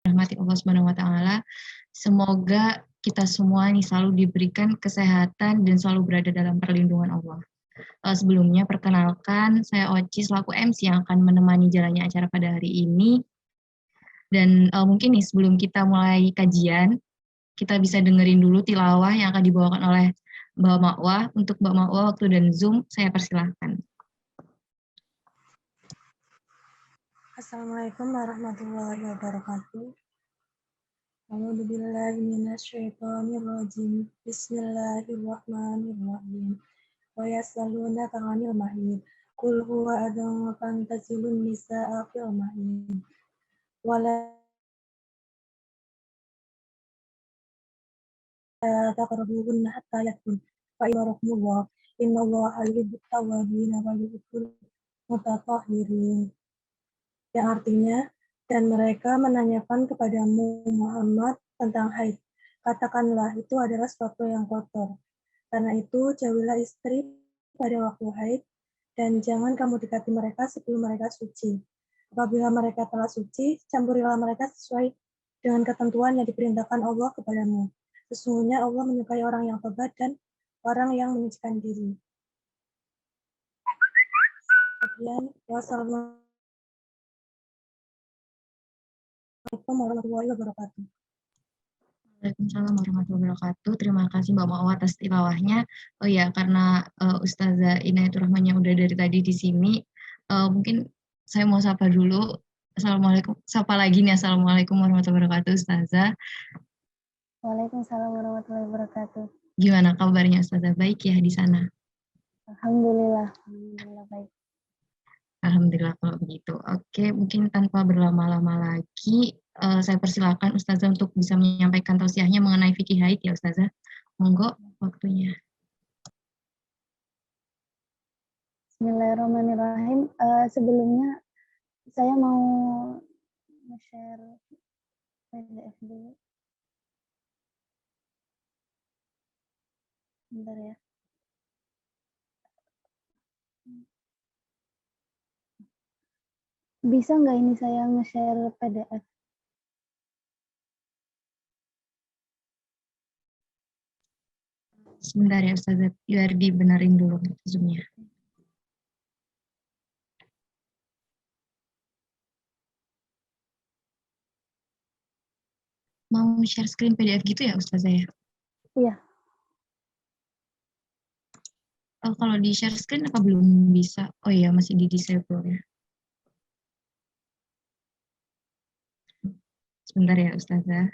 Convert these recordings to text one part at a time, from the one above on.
rahmati Allah Subhanahu wa taala. Semoga kita semua nih selalu diberikan kesehatan dan selalu berada dalam perlindungan Allah. Sebelumnya perkenalkan, saya Oci selaku MC yang akan menemani jalannya acara pada hari ini. Dan mungkin nih sebelum kita mulai kajian, kita bisa dengerin dulu tilawah yang akan dibawakan oleh Mbak Ma'wah. Untuk Mbak Ma'wah, waktu dan Zoom, saya persilahkan. Assalamualaikum warahmatullahi wabarakatuh. A'udzubillahi minasyaitonirrajim. Bismillahirrahmanirrahim. Wa yas'alunaka 'anil mahid. Qul huwa adhan fantazilun nisaa fil mahid. Wala taqrabuhunna hatta yatun. Fa idarakumullah. Innallaha yuhibbut tawwabin wa yuhibbul mutatahhirin. Yang artinya, dan mereka menanyakan kepadamu Muhammad tentang haid. Katakanlah itu adalah sesuatu yang kotor. Karena itu jauhilah istri pada waktu haid dan jangan kamu dekati mereka sebelum mereka suci. Apabila mereka telah suci, campurilah mereka sesuai dengan ketentuan yang diperintahkan Allah kepadamu. Sesungguhnya Allah menyukai orang yang tobat dan orang yang menyucikan diri. Kemudian, wassalamualaikum warahmatullahi wabarakatuh. Waalaikumsalam warahmatullahi wabarakatuh. Terima kasih Mbak Ma'wah atas tilawahnya. Oh ya, karena Ustazah Inayatur Rahman yang udah dari tadi di sini, mungkin saya mau sapa dulu. Assalamualaikum. Sapa lagi nih. Assalamualaikum warahmatullahi wabarakatuh, Ustazah. Waalaikumsalam warahmatullahi wabarakatuh. Gimana kabarnya Ustazah? Baik ya di sana? Alhamdulillah baik. Alhamdulillah kalau begitu. Oke, mungkin tanpa berlama-lama lagi, saya persilakan Ustazah untuk bisa menyampaikan tausiahnya mengenai fikih haid ya Ustazah. Monggo waktunya. Bismillahirrahmanirrahim. Sebelumnya saya mau share PDF dulu. Bentar ya. Bisa nggak ini saya nge-share PDF? Sebentar ya Ustazah, biar dibenerin dulu Zoom-nya. Mau share screen PDF gitu ya Ustazah ya? Iya. Kalau di share screen apa belum bisa? Oh iya, masih di disable ya. Sebentar ya Ustazah.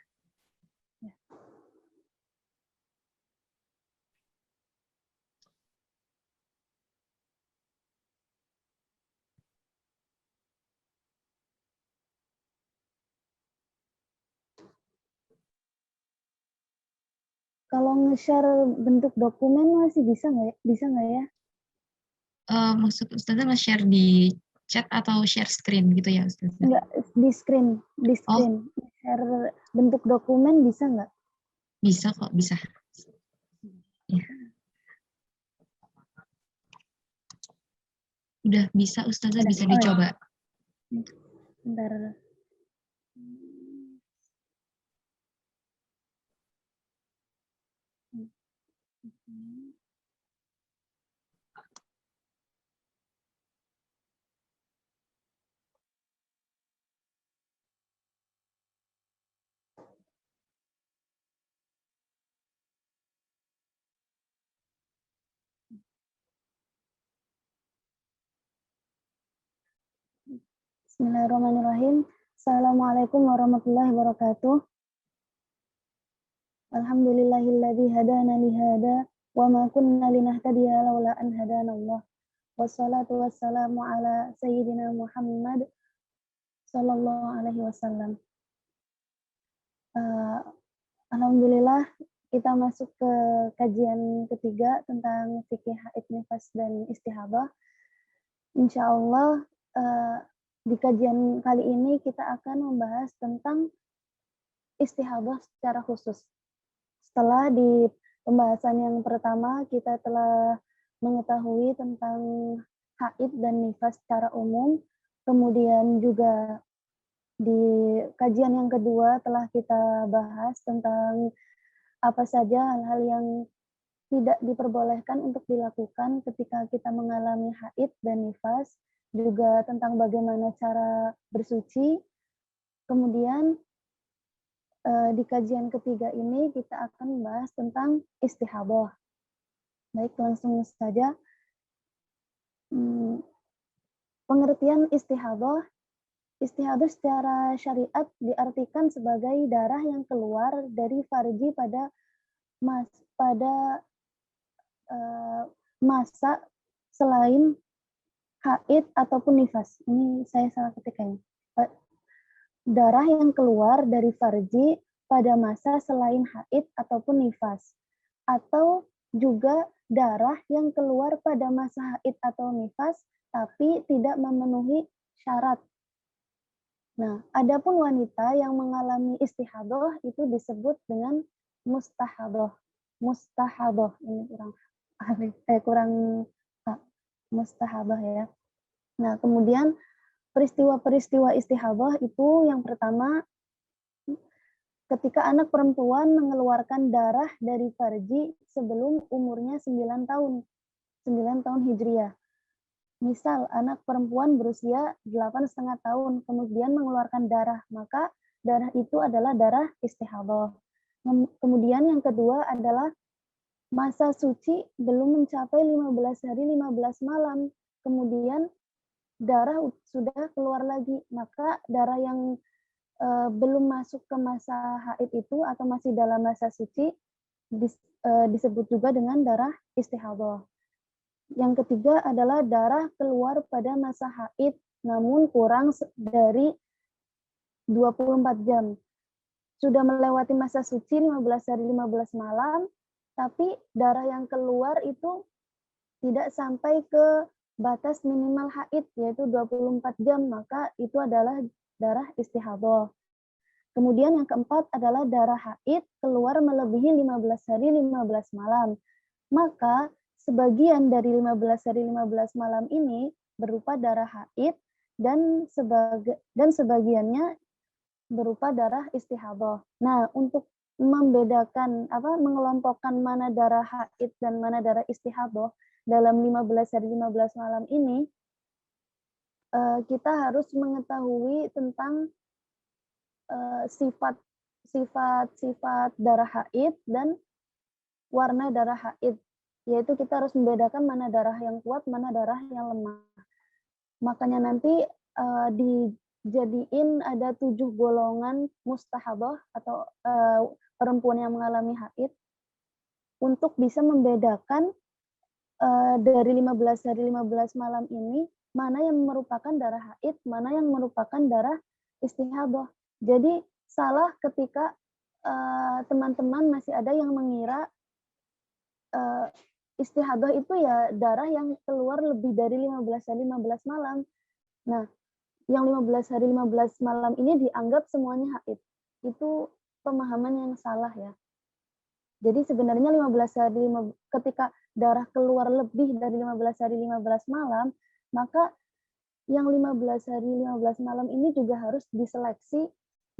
Kalau nge-share bentuk dokumen masih bisa nggak ya? Maksud Ustazah nge-share di chat atau share screen gitu ya Ustazah? Enggak, di screen. Oh. Share bentuk dokumen bisa nggak? Bisa kok, bisa. Ya. Udah bisa Ustazah, bisa dicoba. Bentar. Bismillahirrahmanirrahim. Assalamualaikum warahmatullahi wabarakatuh. Alhamdulillahilladzi hadana li hada wa ma kunna linahtadiya laula an hadanallah. Wassalatu wassalamu ala sayyidina Muhammad sallallahu alaihi wasallam. Alhamdulillah kita masuk ke kajian ketiga tentang fikih haid, nifas dan istihadah. Insyaallah di kajian kali ini kita akan membahas tentang istihadah secara khusus. Setelah di pembahasan yang pertama kita telah mengetahui tentang haid dan nifas secara umum, kemudian juga Di kajian yang kedua telah kita bahas tentang apa saja hal-hal yang tidak diperbolehkan untuk dilakukan ketika kita mengalami haid dan nifas, juga tentang bagaimana cara bersuci. Kemudian di kajian ketiga ini kita akan membahas tentang istihadah. Baik, langsung saja. Pengertian istihadah. Istihadah secara syariat diartikan sebagai darah yang keluar dari farji pada masa selain haid ataupun nifas. Ini saya salah ketiknya. Darah yang keluar dari farji pada masa selain haid ataupun nifas. Atau juga darah yang keluar pada masa haid atau nifas tapi tidak memenuhi syarat. Nah, adapun wanita yang mengalami istihadah itu disebut dengan mustahadah. Mustahadah ini kurang mustahadah ya. Nah, kemudian peristiwa-peristiwa istihadah itu yang pertama ketika anak perempuan mengeluarkan darah dari farji sebelum umurnya 9 tahun. 9 tahun Hijriah. Misal anak perempuan berusia 8,5 tahun kemudian mengeluarkan darah, maka darah itu adalah darah istihadah. Kemudian yang kedua adalah masa suci belum mencapai 15 hari 15 malam. Kemudian darah sudah keluar lagi, maka darah yang belum masuk ke masa haid itu atau masih dalam masa suci disebut juga dengan darah istihadah. Yang ketiga adalah darah keluar pada masa haid namun kurang dari 24 jam. Sudah melewati masa suci 15 hari 15 malam, tapi darah yang keluar itu tidak sampai ke batas minimal haid yaitu 24 jam, maka itu adalah darah istihadah. Kemudian yang keempat adalah darah haid keluar melebihi 15 hari 15 malam. Maka sebagian dari 15 hari 15 malam ini berupa darah haid dan sebagiannya berupa darah istihadah. Nah, untuk membedakan mengelompokkan mana darah haid dan mana darah istihadah dalam 15 hari 15 malam ini kita harus mengetahui tentang sifat darah haid dan warna darah haid, yaitu kita harus membedakan mana darah yang kuat, mana darah yang lemah. Makanya nanti dijadiin ada 7 golongan mustahadah atau perempuan yang mengalami haid untuk bisa membedakan dari 15 hari 15 malam ini mana yang merupakan darah haid, mana yang merupakan darah istihadah. Jadi salah ketika teman-teman masih ada yang mengira istihadah itu ya darah yang keluar lebih dari 15 hari 15 malam. Nah, yang 15 hari 15 malam ini dianggap semuanya haid. Itu pemahaman yang salah ya. Jadi sebenarnya 15 hari ketika darah keluar lebih dari 15 hari 15 malam, maka yang 15 hari 15 malam ini juga harus diseleksi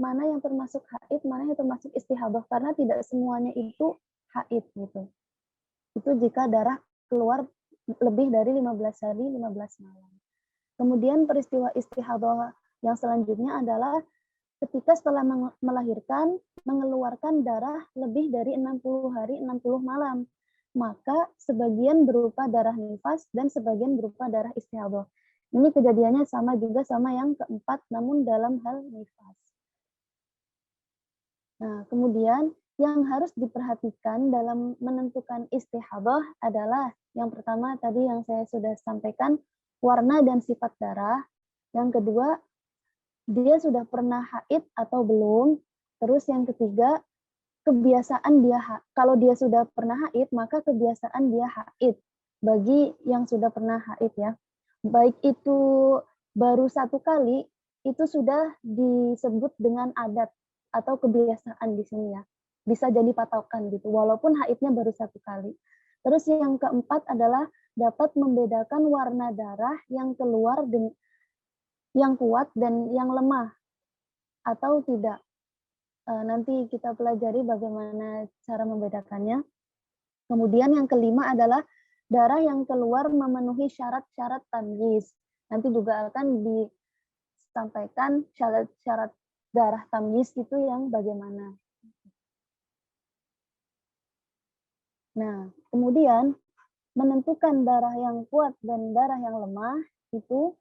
mana yang termasuk haid, mana yang termasuk istihadah karena tidak semuanya itu haid gitu. Itu jika darah keluar lebih dari 15 hari 15 malam. Kemudian peristiwa istihadah yang selanjutnya adalah ketika setelah melahirkan mengeluarkan darah lebih dari 60 hari 60 malam. Maka sebagian berupa darah nifas dan sebagian berupa darah istihadah. Ini kejadiannya sama juga sama yang keempat namun dalam hal nifas. Nah, kemudian yang harus diperhatikan dalam menentukan istihadah adalah yang pertama tadi yang saya sudah sampaikan, warna dan sifat darah. Yang kedua, dia sudah pernah haid atau belum. Terus yang ketiga, kebiasaan dia kalau dia sudah pernah haid, maka kebiasaan dia haid bagi yang sudah pernah haid ya. Baik itu baru 1 kali, itu sudah disebut dengan adat atau kebiasaan di sini ya. Bisa jadi patokan gitu, walaupun haidnya baru 1 kali. Terus yang keempat adalah dapat membedakan warna darah yang keluar yang kuat dan yang lemah. atau tidak. Nanti kita pelajari bagaimana cara membedakannya. Kemudian yang kelima adalah darah yang keluar memenuhi syarat-syarat tamyiz. Nanti juga akan disampaikan syarat-syarat darah tamyiz itu yang bagaimana. Nah, kemudian menentukan darah yang kuat dan darah yang lemah itu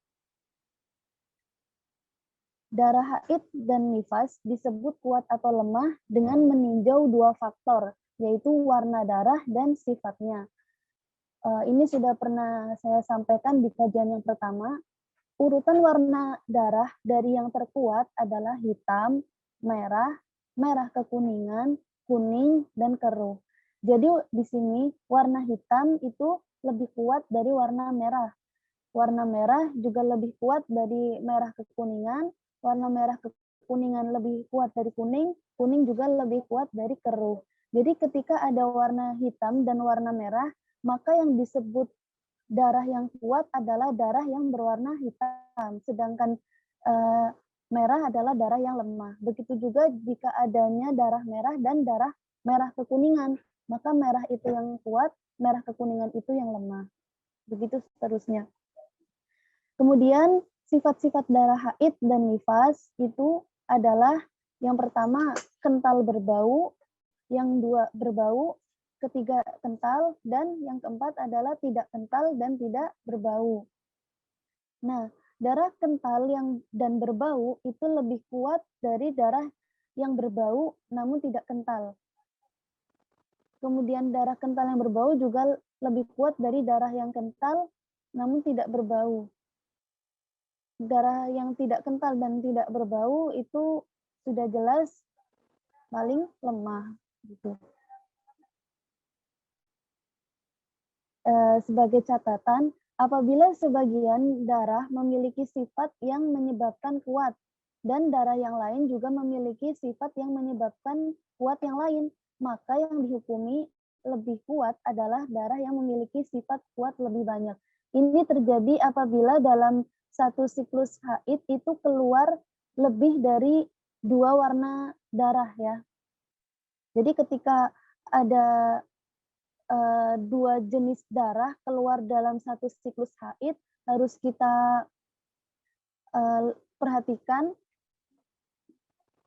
darah haid dan nifas disebut kuat atau lemah dengan meninjau dua faktor, yaitu warna darah dan sifatnya. Ini sudah pernah saya sampaikan di kajian yang pertama. Urutan warna darah dari yang terkuat adalah hitam, merah, merah kekuningan, kuning, dan keruh. Jadi di sini warna hitam itu lebih kuat dari warna merah. Warna merah juga lebih kuat dari merah kekuningan, warna merah kekuningan lebih kuat dari kuning, kuning juga lebih kuat dari keruh. Jadi ketika ada warna hitam dan warna merah, maka yang disebut darah yang kuat adalah darah yang berwarna hitam, sedangkan merah adalah darah yang lemah. Begitu juga jika adanya darah merah dan darah merah kekuningan, maka merah itu yang kuat, merah kekuningan itu yang lemah. Begitu seterusnya. Kemudian sifat-sifat darah haid dan nifas itu adalah yang pertama kental berbau, yang dua berbau, ketiga kental, dan yang keempat adalah tidak kental dan tidak berbau. Nah, darah kental dan berbau itu lebih kuat dari darah yang berbau namun tidak kental. Kemudian darah kental yang berbau juga lebih kuat dari darah yang kental namun tidak berbau. Darah yang tidak kental dan tidak berbau itu sudah jelas paling lemah gitu. Sebagai catatan, apabila sebagian darah memiliki sifat yang menyebabkan kuat dan darah yang lain juga memiliki sifat yang menyebabkan kuat yang lain, maka yang dihukumi lebih kuat adalah darah yang memiliki sifat kuat lebih banyak. Ini terjadi apabila dalam satu siklus haid itu keluar lebih dari 2 warna darah ya. Jadi ketika ada 2 jenis darah keluar dalam satu siklus haid, harus kita perhatikan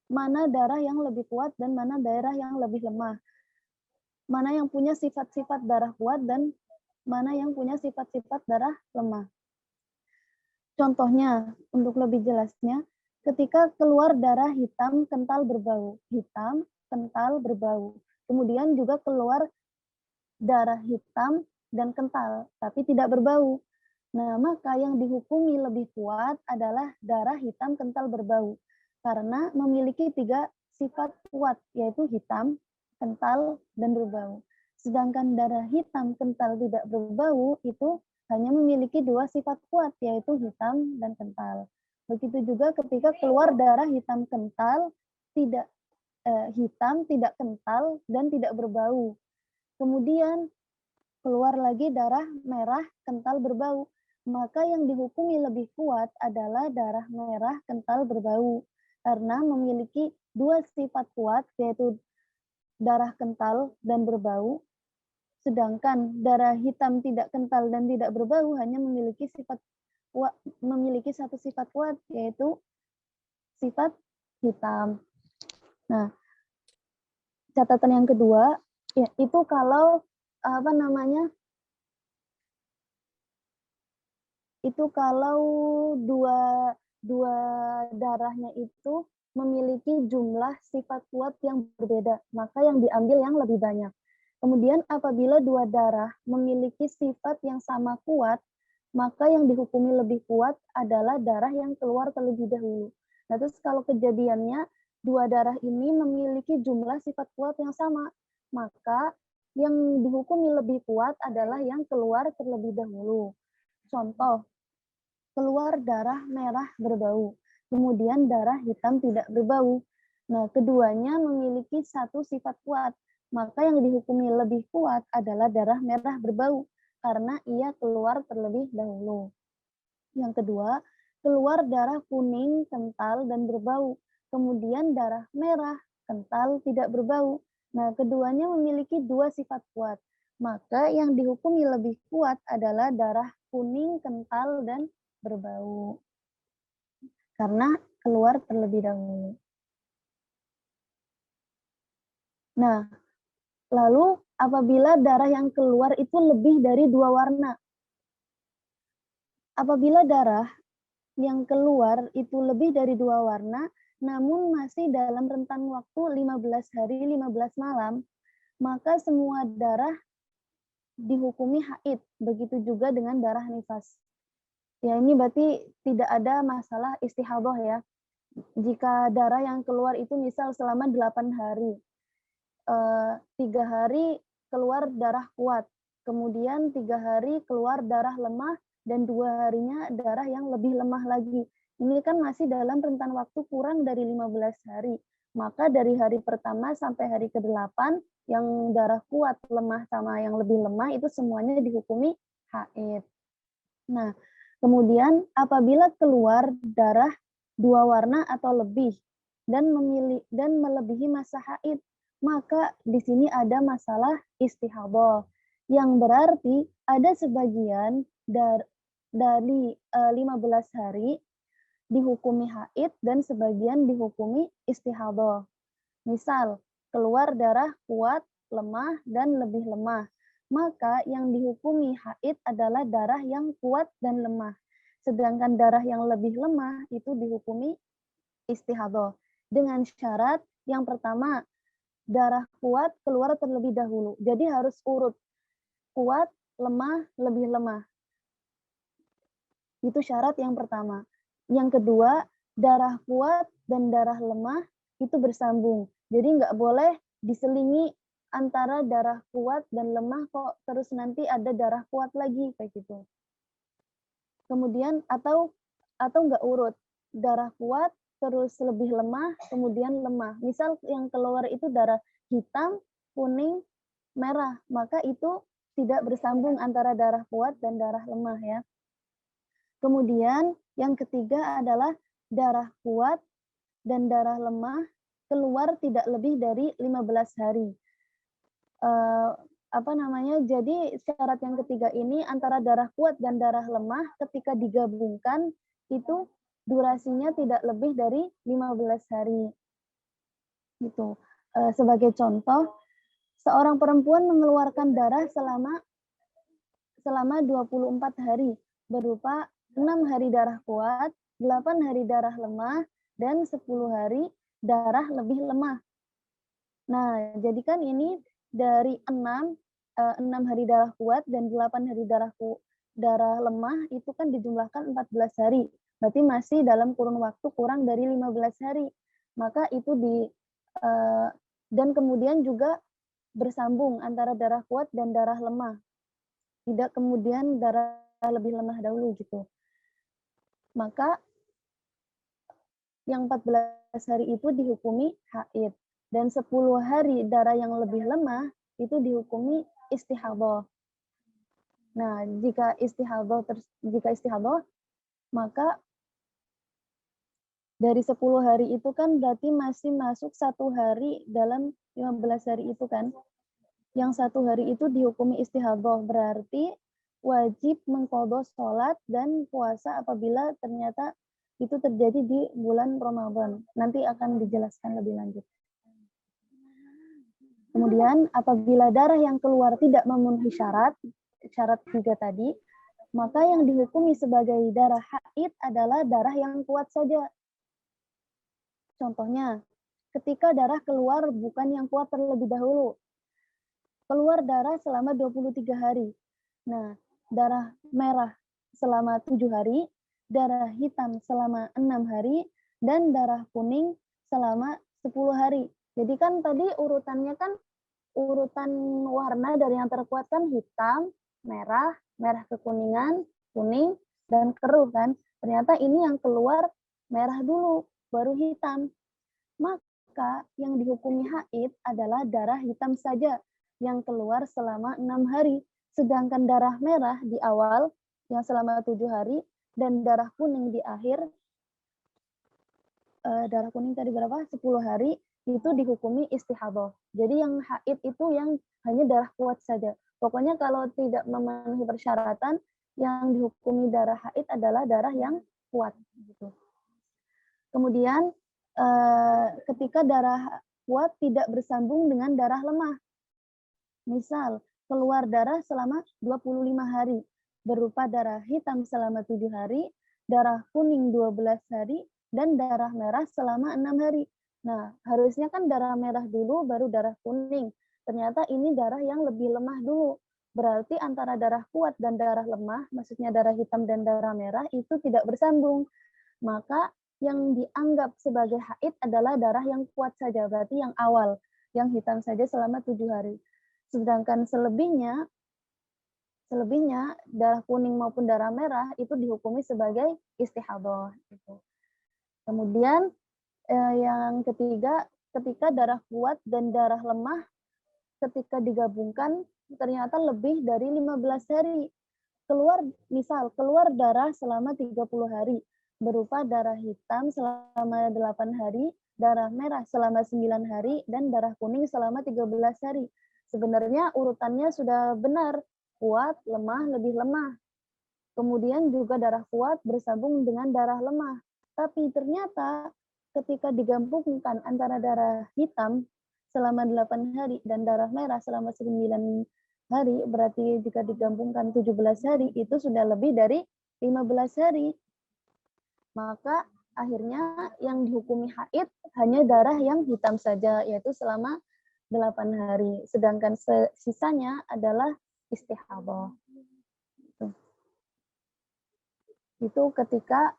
mana darah yang lebih kuat dan mana darah yang lebih lemah. Mana yang punya sifat-sifat darah kuat dan mana yang punya sifat-sifat darah lemah. Contohnya, untuk lebih jelasnya, ketika keluar darah hitam kental berbau. Hitam, kental, berbau. Kemudian juga keluar darah hitam dan kental, tapi tidak berbau. Nah, maka yang dihukumi lebih kuat adalah darah hitam kental berbau. Karena memiliki 3 sifat kuat, yaitu hitam, kental, dan berbau. Sedangkan darah hitam kental tidak berbau itu hanya memiliki 2 sifat kuat, yaitu hitam dan kental. Begitu juga ketika keluar darah hitam kental, hitam, tidak kental, dan tidak berbau. Kemudian keluar lagi darah merah kental berbau. Maka yang dihukumi lebih kuat adalah darah merah kental berbau. Karena memiliki 2 sifat kuat, yaitu darah kental dan berbau. Sedangkan darah hitam tidak kental dan tidak berbau hanya memiliki satu sifat kuat, yaitu sifat hitam. Nah, catatan yang kedua itu kalau dua darahnya itu memiliki jumlah sifat kuat yang berbeda, maka yang diambil yang lebih banyak. Kemudian apabila 2 darah memiliki sifat yang sama kuat, maka yang dihukumi lebih kuat adalah darah yang keluar terlebih dahulu. Nah, terus kalau kejadiannya 2 darah ini memiliki jumlah sifat kuat yang sama, maka yang dihukumi lebih kuat adalah yang keluar terlebih dahulu. Contoh, keluar darah merah berbau, kemudian darah hitam tidak berbau. Nah, keduanya memiliki satu sifat kuat, maka yang dihukumi lebih kuat adalah darah merah berbau, karena ia keluar terlebih dahulu. Yang kedua, keluar darah kuning, kental, dan berbau. kemudian darah merah, kental, tidak berbau. Nah, keduanya memiliki dua sifat kuat. Maka yang dihukumi lebih kuat adalah darah kuning, kental, dan berbau. Karena keluar terlebih dahulu. Nah, lalu apabila darah yang keluar itu lebih dari 2 warna. Apabila darah yang keluar itu lebih dari 2 warna, namun masih dalam rentan waktu 15 hari, 15 malam, maka semua darah dihukumi haid. Begitu juga dengan darah nifas. Ya, ini berarti tidak ada masalah istihadah ya. Jika darah yang keluar itu misal selama 8 hari, 3 hari keluar darah kuat, kemudian 3 hari keluar darah lemah, dan 2 harinya darah yang lebih lemah lagi. Ini kan masih dalam rentan waktu kurang dari 15 hari. Maka dari hari pertama sampai hari ke-8, yang darah kuat, lemah, sama yang lebih lemah, itu semuanya dihukumi haid. Nah, kemudian apabila keluar darah 2 warna atau lebih, dan melebihi masa haid, maka di sini ada masalah istihadah, yang berarti ada sebagian dari 15 hari dihukumi haid dan sebagian dihukumi istihadah. Misal, keluar darah kuat, lemah, dan lebih lemah. Maka yang dihukumi haid adalah darah yang kuat dan lemah. Sedangkan darah yang lebih lemah itu dihukumi istihadah. Dengan syarat yang pertama, darah kuat keluar terlebih dahulu. Jadi harus urut. Kuat, lemah, lebih lemah. Itu syarat yang pertama. Yang kedua, darah kuat dan darah lemah itu bersambung. Jadi nggak boleh diselingi antara darah kuat dan lemah kok terus nanti ada darah kuat lagi kayak gitu. Kemudian atau nggak urut, darah kuat terus lebih lemah, kemudian lemah. Misal yang keluar itu darah hitam, kuning, merah, maka itu tidak bersambung antara darah kuat dan darah lemah ya. Kemudian yang ketiga adalah darah kuat dan darah lemah keluar tidak lebih dari 15 hari. Jadi syarat yang ketiga ini antara darah kuat dan darah lemah ketika digabungkan itu durasinya tidak lebih dari 15 hari. Gitu. Sebagai contoh, seorang perempuan mengeluarkan darah selama 24 hari berupa 6 hari darah kuat, 8 hari darah lemah, dan 10 hari darah lebih lemah. Nah, jadi kan ini dari 6 hari darah kuat dan 8 hari darah lemah itu kan dijumlahkan 14 hari. Berarti masih dalam kurun waktu kurang dari 15 hari. Maka itu dan kemudian juga bersambung antara darah kuat dan darah lemah. Tidak kemudian darah lebih lemah dahulu gitu. Maka yang 14 hari itu dihukumi haid. Dan 10 hari darah yang lebih lemah itu dihukumi istihadah. Nah, jika istihadah, maka dari 10 hari itu kan berarti masih masuk 1 hari dalam 15 hari itu kan. Yang 1 hari itu dihukumi istihadah, berarti wajib mengqadha sholat dan puasa apabila ternyata itu terjadi di bulan Ramadan. Nanti akan dijelaskan lebih lanjut. Kemudian apabila darah yang keluar tidak memenuhi syarat 3 tadi, maka yang dihukumi sebagai darah haid adalah darah yang kuat saja. Contohnya, ketika darah keluar bukan yang kuat terlebih dahulu. Keluar darah selama 23 hari. Nah, darah merah selama 7 hari, darah hitam selama 6 hari, dan darah kuning selama 10 hari. Jadi kan tadi urutannya kan urutan warna dari yang terkuat kan hitam, merah, merah kekuningan, kuning, dan keruh kan. Ternyata ini yang keluar merah dulu, baru hitam. Maka yang dihukumi haid adalah darah hitam saja yang keluar selama 6 hari. Sedangkan darah merah di awal yang selama 7 hari dan darah kuning di akhir darah kuning tadi berapa? 10 hari itu dihukumi istihadah. Jadi yang haid itu yang hanya darah kuat saja. Pokoknya kalau tidak memenuhi persyaratan, yang dihukumi darah haid adalah darah yang kuat. Gitu. Kemudian ketika darah kuat tidak bersambung dengan darah lemah. Misal, keluar darah selama 25 hari, berupa darah hitam selama 7 hari, darah kuning 12 hari, dan darah merah selama 6 hari. Nah, harusnya kan darah merah dulu, baru darah kuning. Ternyata ini darah yang lebih lemah dulu. Berarti antara darah kuat dan darah lemah, maksudnya darah hitam dan darah merah, itu tidak bersambung. Maka yang dianggap sebagai haid adalah darah yang kuat saja, berarti yang awal, yang hitam saja selama 7 hari. Sedangkan selebihnya darah kuning maupun darah merah itu dihukumi sebagai istihadah. Kemudian yang ketiga, ketika darah kuat dan darah lemah ketika digabungkan ternyata lebih dari 15 hari. Keluar darah selama 30 hari berupa darah hitam selama 8 hari, darah merah selama 9 hari, dan darah kuning selama 13 hari. Sebenarnya urutannya sudah benar, kuat, lemah, lebih lemah. Kemudian juga darah kuat bersambung dengan darah lemah. Tapi ternyata ketika digabungkan antara darah hitam selama 8 hari dan darah merah selama 9 hari, berarti jika digabungkan 17 hari, itu sudah lebih dari 15 hari. Maka akhirnya yang dihukumi haid hanya darah yang hitam saja, yaitu selama 8 hari. Sedangkan sisanya adalah istihadah. Itu ketika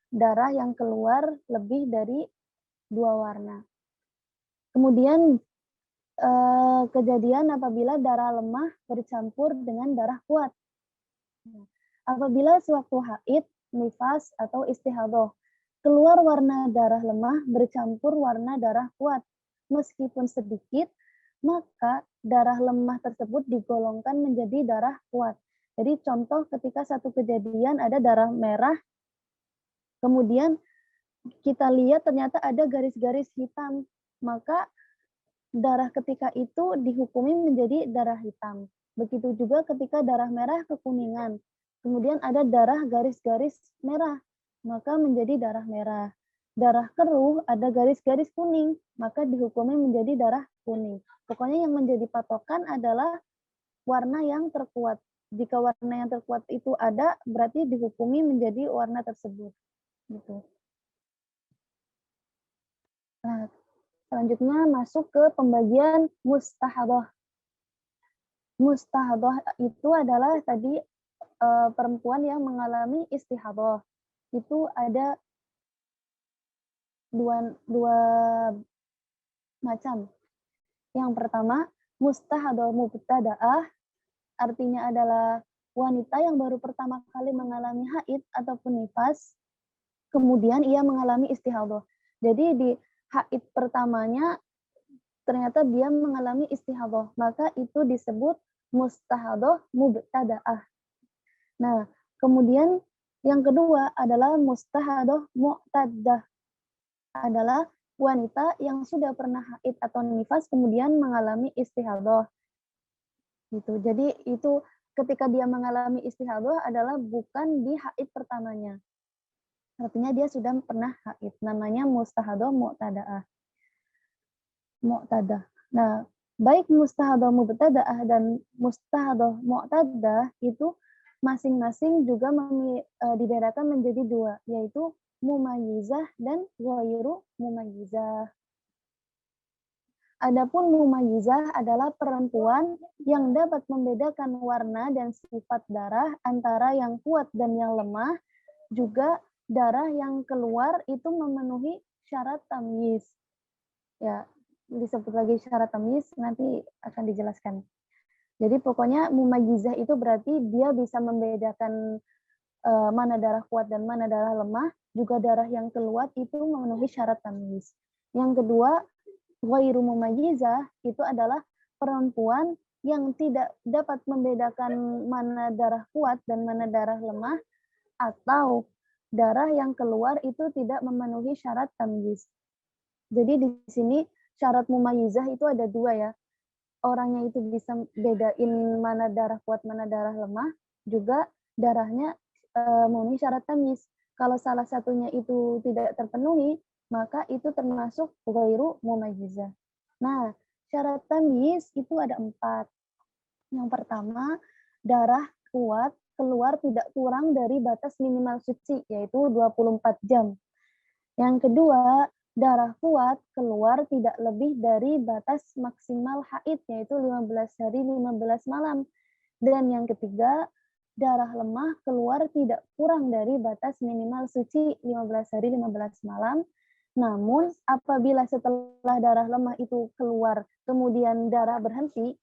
darah yang keluar lebih dari 2 warna. Kemudian kejadian apabila darah lemah bercampur dengan darah kuat. Apabila sewaktu haid, nifas, atau istihadah, keluar warna darah lemah bercampur warna darah kuat, meskipun sedikit, maka darah lemah tersebut digolongkan menjadi darah kuat. Jadi contoh ketika satu kejadian ada darah merah, kemudian kita lihat ternyata ada garis-garis hitam, maka darah ketika itu dihukumi menjadi darah hitam. Begitu juga ketika darah merah kekuningan, kemudian ada darah garis-garis merah, maka menjadi darah merah. Darah keruh ada garis-garis kuning, maka dihukumi menjadi darah kuning. Pokoknya yang menjadi patokan adalah warna yang terkuat. Jika warna yang terkuat itu ada, berarti dihukumi menjadi warna tersebut. Gitu. Nah, selanjutnya masuk ke pembagian mustahadah. Mustahadah itu adalah tadi perempuan yang mengalami istihadah. Itu ada dua macam. Yang pertama, mustahadah mubtada'ah, artinya adalah wanita yang baru pertama kali mengalami haid ataupun nifas, kemudian ia mengalami istihadah. Jadi di haid pertamanya ternyata dia mengalami istihadah, maka itu disebut mustahadah mubtada'ah. Nah, kemudian yang kedua adalah mustahadah mu'taddah, adalah wanita yang sudah pernah haid atau nifas kemudian mengalami istihadah. Gitu. Jadi itu ketika dia mengalami istihadah adalah bukan di haid pertamanya. Artinya dia sudah pernah haid. Namanya mustahadah mu'tada'ah. Mu'tadah. Nah, baik mustahadah mubtada'ah dan mustahadah mu'tadah itu masing-masing juga dibedakan menjadi dua, yaitu mumayyizah dan ghairu mumayyizah. Adapun mumayyizah adalah perempuan yang dapat membedakan warna dan sifat darah antara yang kuat dan yang lemah, juga darah yang keluar itu memenuhi syarat tamyiz. Ya, disebut lagi syarat tamyiz, nanti akan dijelaskan. Jadi pokoknya mumayyizah itu berarti dia bisa membedakan mana darah kuat dan mana darah lemah, juga darah yang keluar itu memenuhi syarat tamyiz. Yang kedua, ghairu mumayyizah itu adalah perempuan yang tidak dapat membedakan mana darah kuat dan mana darah lemah, atau darah yang keluar itu tidak memenuhi syarat tamyiz. Jadi di sini syarat mumayyizah itu ada dua ya. Orangnya itu bisa bedain mana darah kuat, mana darah lemah, juga darahnya memenuhi syarat tamyiz. Kalau salah satunya itu tidak terpenuhi, maka itu termasuk ghairu mumayyizah. Nah, syarat tamyiz itu ada 4. Yang pertama, darah kuat keluar tidak kurang dari batas minimal suci, yaitu 24 jam. Yang kedua, darah kuat keluar tidak lebih dari batas maksimal haid, yaitu 15 hari 15 malam. Dan yang ketiga, darah lemah keluar tidak kurang dari batas minimal suci 15 hari 15 malam. Namun, apabila setelah darah lemah itu keluar, kemudian darah berhenti,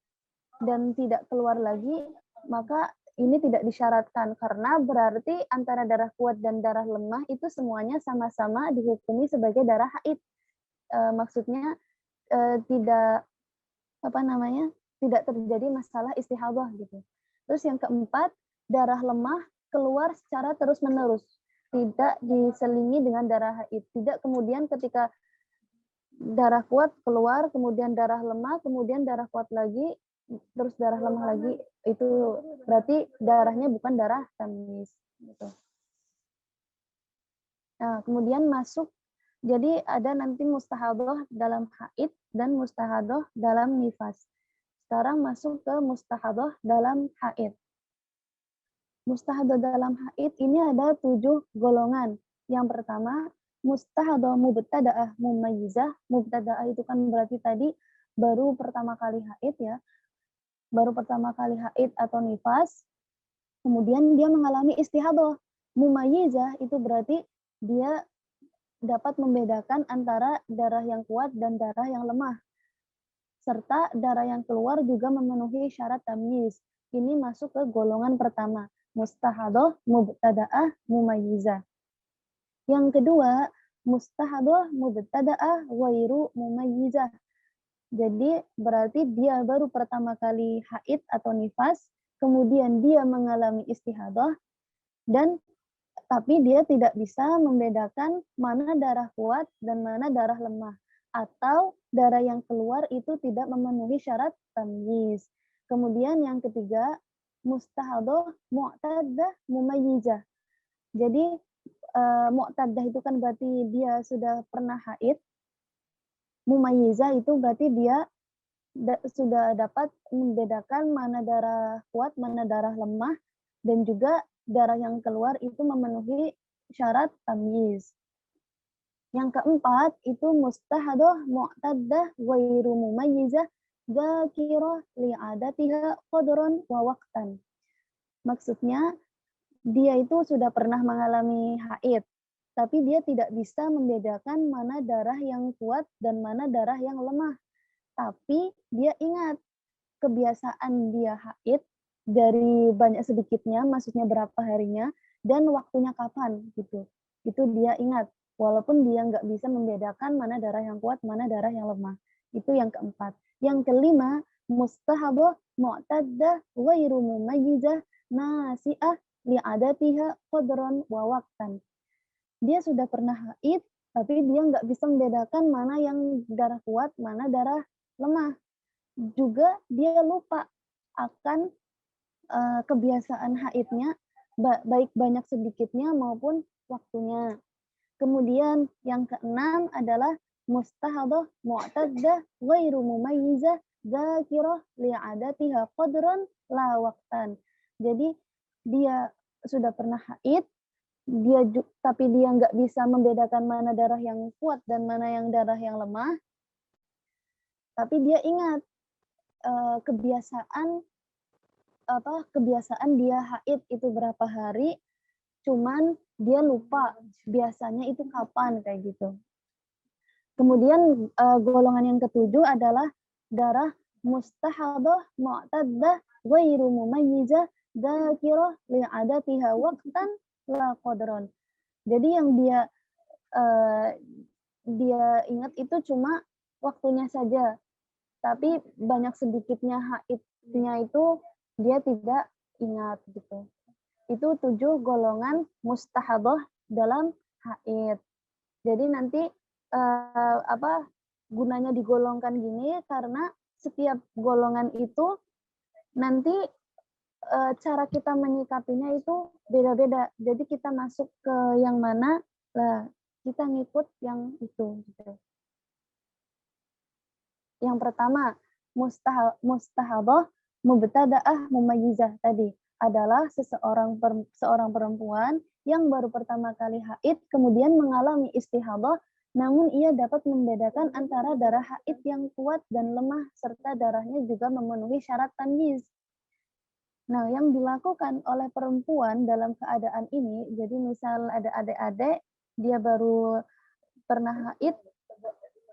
dan tidak keluar lagi, maka ini tidak disyaratkan karena berarti antara darah kuat dan darah lemah itu semuanya sama-sama dihukumi sebagai darah haid. Maksudnya tidak tidak terjadi masalah istihadah gitu. Terus yang keempat, darah lemah keluar secara terus-menerus, tidak diselingi dengan darah haid. Tidak kemudian ketika darah kuat keluar, kemudian darah lemah, kemudian darah kuat lagi, terus darah lemah lagi, itu berarti darahnya bukan darah tamyiz gitu. Nah, kemudian masuk, jadi ada nanti mustahadah dalam haid dan mustahadah dalam nifas. Sekarang masuk ke mustahadah dalam haid. Mustahadah dalam haid ini ada 7 golongan. Yang pertama, mustahadah mubtada'ah mumayyizah. Mubtada'ah itu kan berarti tadi baru pertama kali haid ya. Baru pertama kali haid atau nifas, kemudian dia mengalami istihadah. Mumayyizah itu berarti dia dapat membedakan antara darah yang kuat dan darah yang lemah. Serta darah yang keluar juga memenuhi syarat tamyiz. Ini masuk ke golongan pertama, mustahadah mubtada'ah mumayyizah. Yang kedua, mustahadah mubtada'ah ghairu mumayyizah. Jadi berarti dia baru pertama kali haid atau nifas, kemudian dia mengalami istihadah, dan tapi dia tidak bisa membedakan mana darah kuat dan mana darah lemah. Atau darah yang keluar itu tidak memenuhi syarat tamyiz. Kemudian yang ketiga, mustahadah mu'taddah mumayyizah. Jadi mu'taddah itu kan berarti dia sudah pernah haid. Mumayyizah itu berarti dia sudah dapat membedakan mana darah kuat, mana darah lemah, dan juga darah yang keluar itu memenuhi syarat tamyiz. Yang keempat itu mustahadah mu'taddah ghairu mumayyizah dzakirah li'adatiha qadran wa waqtan. Maksudnya dia itu sudah pernah mengalami haid, tapi dia tidak bisa membedakan mana darah yang kuat dan mana darah yang lemah. Tapi dia ingat kebiasaan dia haid dari banyak sedikitnya, maksudnya berapa harinya, dan waktunya kapan gitu. Itu dia ingat, walaupun dia nggak bisa membedakan mana darah yang kuat, mana darah yang lemah. Itu yang keempat. Yang kelima, mustahabah mu'taddah ghairu mumayyizah nasi'ah li'adatiha qadran wa waqtan. Dia sudah pernah haid, tapi dia nggak bisa membedakan mana yang darah kuat, mana darah lemah. Juga dia lupa akan kebiasaan haidnya, baik banyak sedikitnya maupun waktunya. Kemudian yang keenam adalah mustahadah mu'taddah ghairu mumayyizah dzakirah li'adatiha qadran la waqtan. Jadi dia sudah pernah haid, tapi dia nggak bisa membedakan mana darah yang kuat dan mana yang darah yang lemah. Tapi dia ingat kebiasaan dia haid itu berapa hari, cuman dia lupa biasanya itu kapan kayak gitu. Kemudian golongan yang ketujuh adalah darah mustahadah mu'taddah ghairu mumayyizah dzakirah li'adatiha waqtan la qadron. Jadi yang dia ingat itu cuma waktunya saja. Tapi banyak sedikitnya haidnya itu dia tidak ingat gitu. Itu 7 golongan mustahadah dalam haid. Jadi nanti gunanya digolongkan gini karena setiap golongan itu nanti cara kita menyikapinya itu beda-beda. Jadi kita masuk ke yang mana, lah kita ngikut yang itu gitu. Yang pertama, mustahadah mubtada'ah mumayyizah tadi adalah seorang perempuan yang baru pertama kali haid kemudian mengalami istihadah namun ia dapat membedakan antara darah haid yang kuat dan lemah serta darahnya juga memenuhi syarat tamyiz. Nah, yang dilakukan oleh perempuan dalam keadaan ini, jadi misal ada adik-adik, dia baru pernah haid,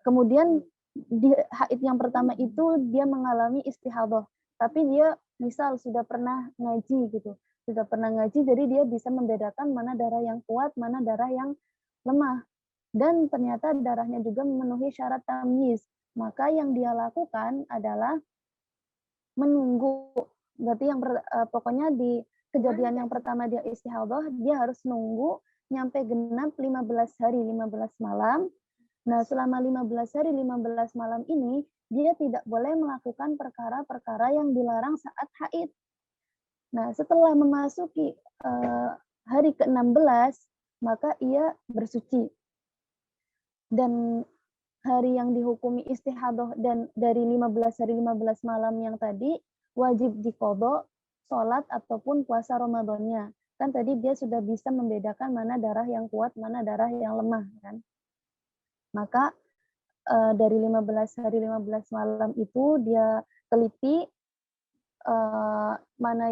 kemudian di haid yang pertama itu dia mengalami istihadah, tapi dia misal sudah pernah ngaji gitu, jadi dia bisa membedakan mana darah yang kuat, mana darah yang lemah, dan ternyata darahnya juga memenuhi syarat tamyiz. Maka yang dia lakukan adalah menunggu. Berarti pokoknya di kejadian yang pertama dia istihadah, dia harus nunggu nyampe genap 15 hari, 15 malam. Nah, selama 15 hari, 15 malam ini, dia tidak boleh melakukan perkara-perkara yang dilarang saat haid. Nah, setelah memasuki hari ke-16, maka ia bersuci. Dan hari yang dihukumi istihadah dan dari 15 hari 15 malam yang tadi wajib diqadha salat ataupun puasa Ramadannya. Kan tadi dia sudah bisa membedakan mana darah yang kuat, mana darah yang lemah kan. Maka dari 15 hari 15 malam itu dia teliti mana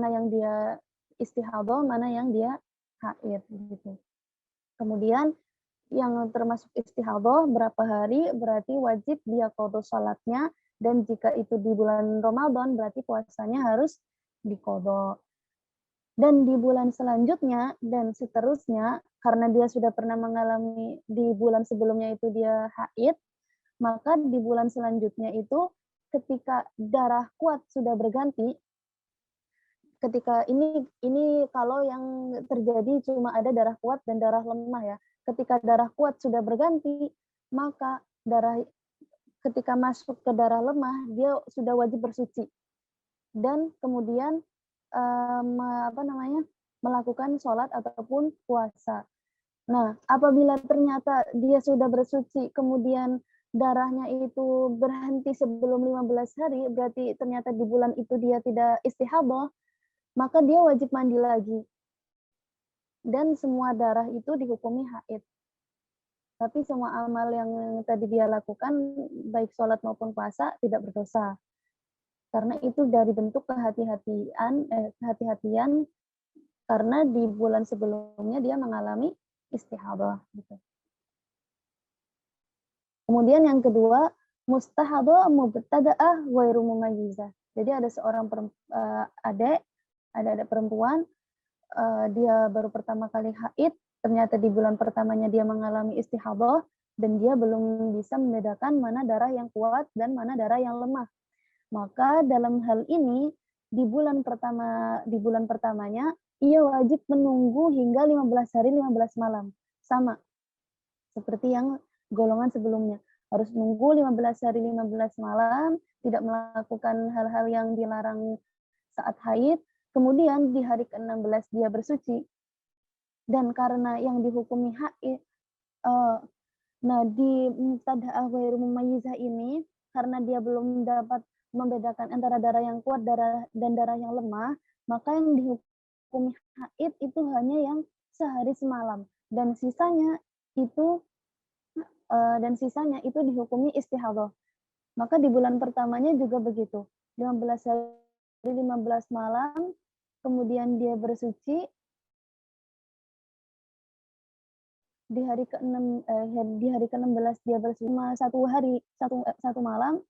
yang dia istihadah, mana yang dia haid gitu. Kemudian yang termasuk istihadah berapa hari berarti wajib dia qadha salatnya, dan jika itu di bulan Ramadan berarti puasanya harus diqadha. Dan di bulan selanjutnya dan seterusnya karena dia sudah pernah mengalami di bulan sebelumnya itu dia haid, maka di bulan selanjutnya itu ketika darah kuat sudah berganti, ketika ini kalau yang terjadi cuma ada darah kuat dan darah lemah ya. Ketika darah kuat sudah berganti, maka ketika masuk ke darah lemah dia sudah wajib bersuci dan kemudian melakukan sholat ataupun puasa. Nah, apabila ternyata dia sudah bersuci kemudian darahnya itu berhenti sebelum 15 hari, berarti ternyata di bulan itu dia tidak istihadah, maka dia wajib mandi lagi. Dan semua darah itu dihukumi haid. Tapi semua amal yang tadi dia lakukan, baik sholat maupun puasa, tidak berdosa. Karena itu dari bentuk kehati-hatian, karena di bulan sebelumnya dia mengalami istihadah. Gitu. Kemudian yang kedua, mustahadah mubtada'ah ghairu mumayyizah. Jadi ada seorang adik perempuan, dia baru pertama kali haid, ternyata di bulan pertamanya dia mengalami istihadah dan dia belum bisa membedakan mana darah yang kuat dan mana darah yang lemah. Maka dalam hal ini di bulan pertamanya ia wajib menunggu hingga 15 hari 15 malam. Sama seperti yang golongan sebelumnya. Harus nunggu 15 hari 15 malam, tidak melakukan hal-hal yang dilarang saat haid. Kemudian di hari ke-16 dia bersuci. Dan karena yang dihukumi haid, di mubtada'ah ghairu mumayyizah ini, karena dia belum dapat membedakan antara darah yang kuat dan darah yang lemah, maka yang dihukumi haid itu hanya yang sehari semalam. Dan sisanya itu dihukumi istihadah. Maka di bulan pertamanya juga begitu. 15 hari 15 malam, kemudian dia bersuci, di hari ke-16 dia bersuci satu malam,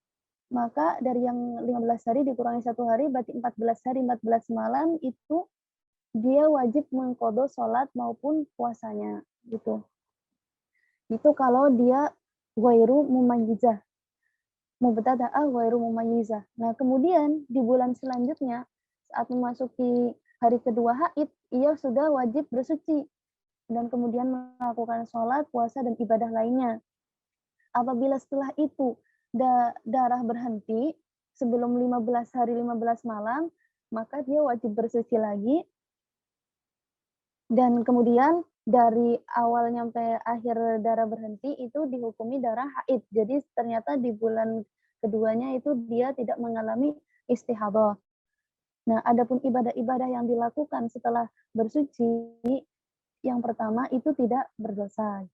maka dari yang 15 hari dikurangi 1 hari berarti 14 hari 14 malam itu dia wajib mengqadha salat maupun puasanya gitu. Itu kalau dia ghairu mumayyizah. Mubtada'ah ghairu mumayyizah. Nah, kemudian di bulan selanjutnya saat memasuki hari kedua haid, ia sudah wajib bersuci. dan kemudian melakukan sholat, puasa, dan ibadah lainnya. Apabila setelah itu darah berhenti sebelum 15 hari 15 malam, maka dia wajib bersuci lagi, dan kemudian dari awal nyampe akhir darah berhenti itu dihukumi darah haid. Jadi ternyata di bulan keduanya itu dia tidak mengalami istihadah. Nah, adapun ibadah-ibadah yang dilakukan setelah bersuci, yang pertama itu tidak berdosa.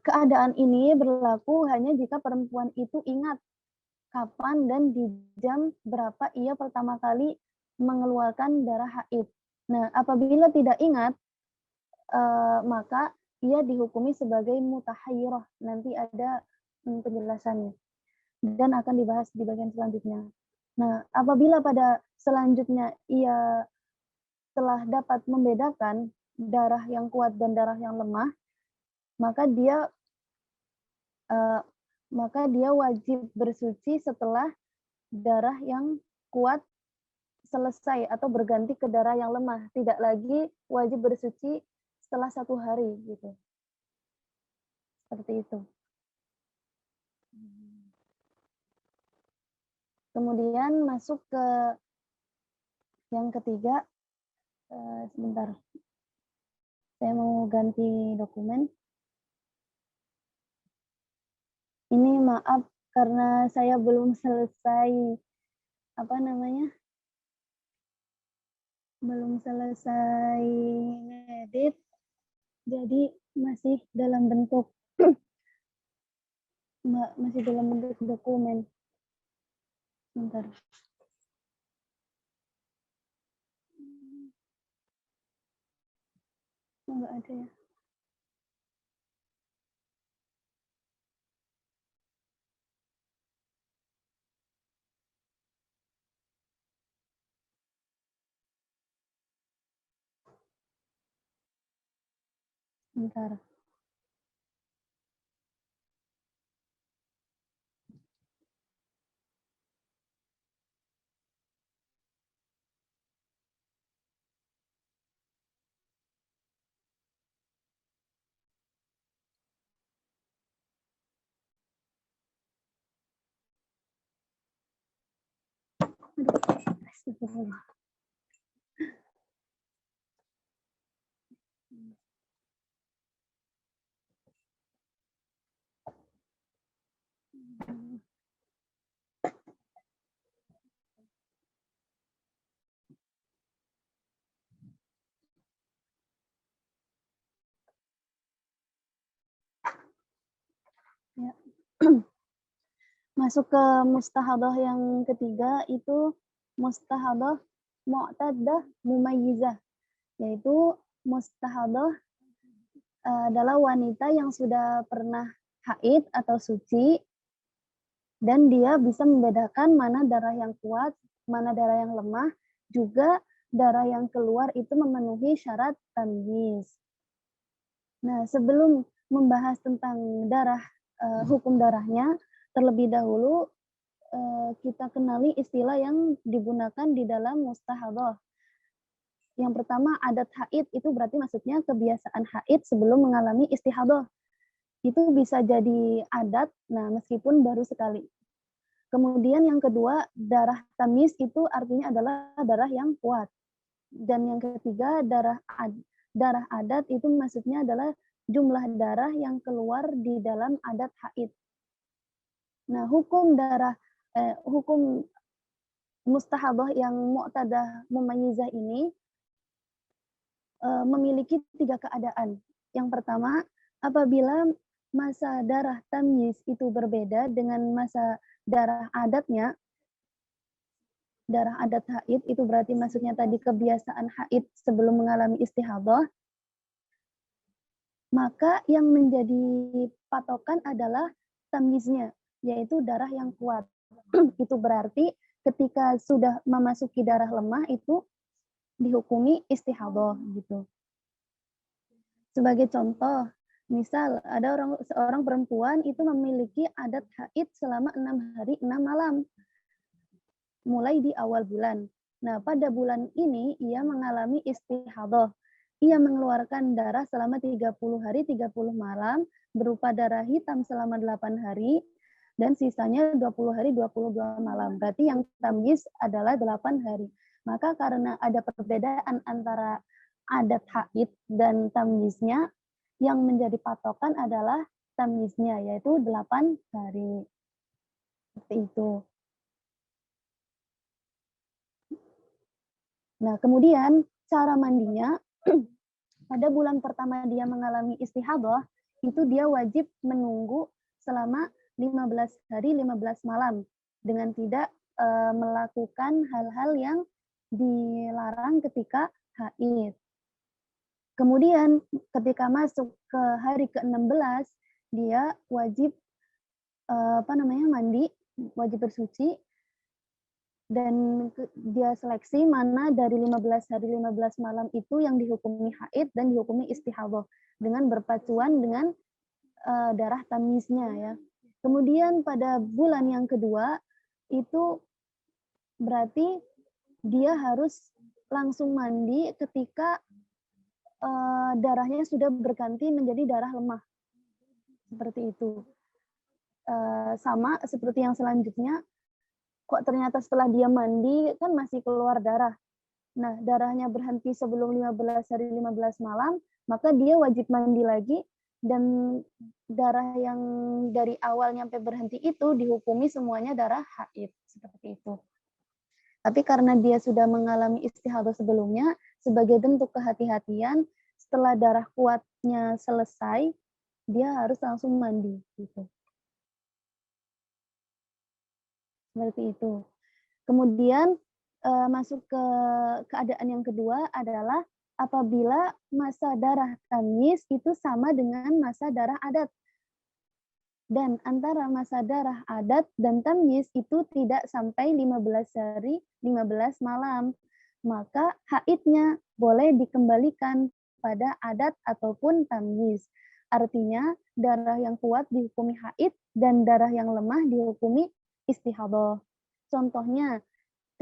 Keadaan ini berlaku hanya jika perempuan itu ingat kapan dan di jam berapa ia pertama kali mengeluarkan darah haid. Nah, apabila tidak ingat, maka ia dihukumi sebagai mutahayyirah. Nanti ada penjelasannya dan akan dibahas di bagian selanjutnya. Nah, apabila pada selanjutnya ia telah dapat membedakan darah yang kuat dan darah yang lemah, maka dia wajib bersuci setelah darah yang kuat selesai atau berganti ke darah yang lemah. Tidak lagi wajib bersuci setelah 1 hari gitu. Seperti itu. Kemudian masuk ke yang ketiga. Sebentar. Saya mau ganti dokumen. Ini maaf karena saya belum selesai belum selesai ngedit, jadi masih dalam bentuk dokumen. Bentar. Enggak ada ya. Bentar. Astagfirullah. Ya. Masuk ke mustahadah yang ketiga, itu mustahadah mu'tadah mumayyizah, yaitu mustahadah adalah wanita yang sudah pernah haid atau suci dan dia bisa membedakan mana darah yang kuat, mana darah yang lemah, juga darah yang keluar itu memenuhi syarat tamyiz. Nah, sebelum membahas tentang darah, hukum darahnya, terlebih dahulu kita kenali istilah yang digunakan di dalam mustahadah. Yang pertama, adat haid itu berarti maksudnya kebiasaan haid sebelum mengalami istihadah. Itu bisa jadi adat, nah meskipun baru sekali. Kemudian yang kedua, darah tamyiz itu artinya adalah darah yang kuat. Dan yang ketiga, darah adat itu maksudnya adalah jumlah darah yang keluar di dalam adat haid. Nah, hukum mustahadah yang mu'tadah mumayyizah ini memiliki 3 keadaan. Yang pertama, apabila masa darah tamyiz itu berbeda dengan masa darah adatnya, darah adat haid itu berarti maksudnya tadi kebiasaan haid sebelum mengalami istihadah, maka yang menjadi patokan adalah tamyiznya, yaitu darah yang kuat. Itu berarti ketika sudah memasuki darah lemah itu dihukumi istihadah gitu. Sebagai contoh, misal ada seorang perempuan itu memiliki adat haid selama 6 hari 6 malam. Mulai di awal bulan. Nah, pada bulan ini ia mengalami istihadah. ia mengeluarkan darah selama 30 hari 30 malam berupa darah hitam selama 8 hari dan sisanya 20 hari 22 malam. Berarti yang tamyiz adalah 8 hari. Maka karena ada perbedaan antara adat haid dan tamyiznya, yang menjadi patokan adalah tamyiznya, yaitu 8 hari. Seperti itu. Nah, kemudian cara mandinya, pada bulan pertama dia mengalami istihadah, itu dia wajib menunggu selama 15 hari 15 malam dengan tidak melakukan hal-hal yang dilarang ketika haid. Kemudian ketika masuk ke hari ke-16 dia wajib mandi, wajib bersuci, dan dia seleksi mana dari 15 hari 15 malam itu yang dihukumi haid dan dihukumi istihadah dengan berpacuan dengan darah tamyiznya ya. Kemudian pada bulan yang kedua itu berarti dia harus langsung mandi ketika darahnya sudah berganti menjadi darah lemah. Seperti itu. Sama seperti yang selanjutnya, kok ternyata setelah dia mandi kan masih keluar darah. Nah, darahnya berhenti sebelum 15 hari 15 malam, maka dia wajib mandi lagi dan darah yang dari awal sampai berhenti itu dihukumi semuanya darah haid, seperti itu. Tapi karena dia sudah mengalami istihadah sebelumnya, sebagai bentuk kehati-hatian, setelah darah kuatnya selesai, dia harus langsung mandi gitu. Seperti itu. Kemudian masuk ke keadaan yang kedua adalah apabila masa darah tamyiz itu sama dengan masa darah adat. Dan antara masa darah adat dan tamyiz itu tidak sampai 15 hari 15 malam. Maka haidnya boleh dikembalikan pada adat ataupun tamyiz. Artinya darah yang kuat dihukumi haid dan darah yang lemah dihukumi istihadah. Contohnya,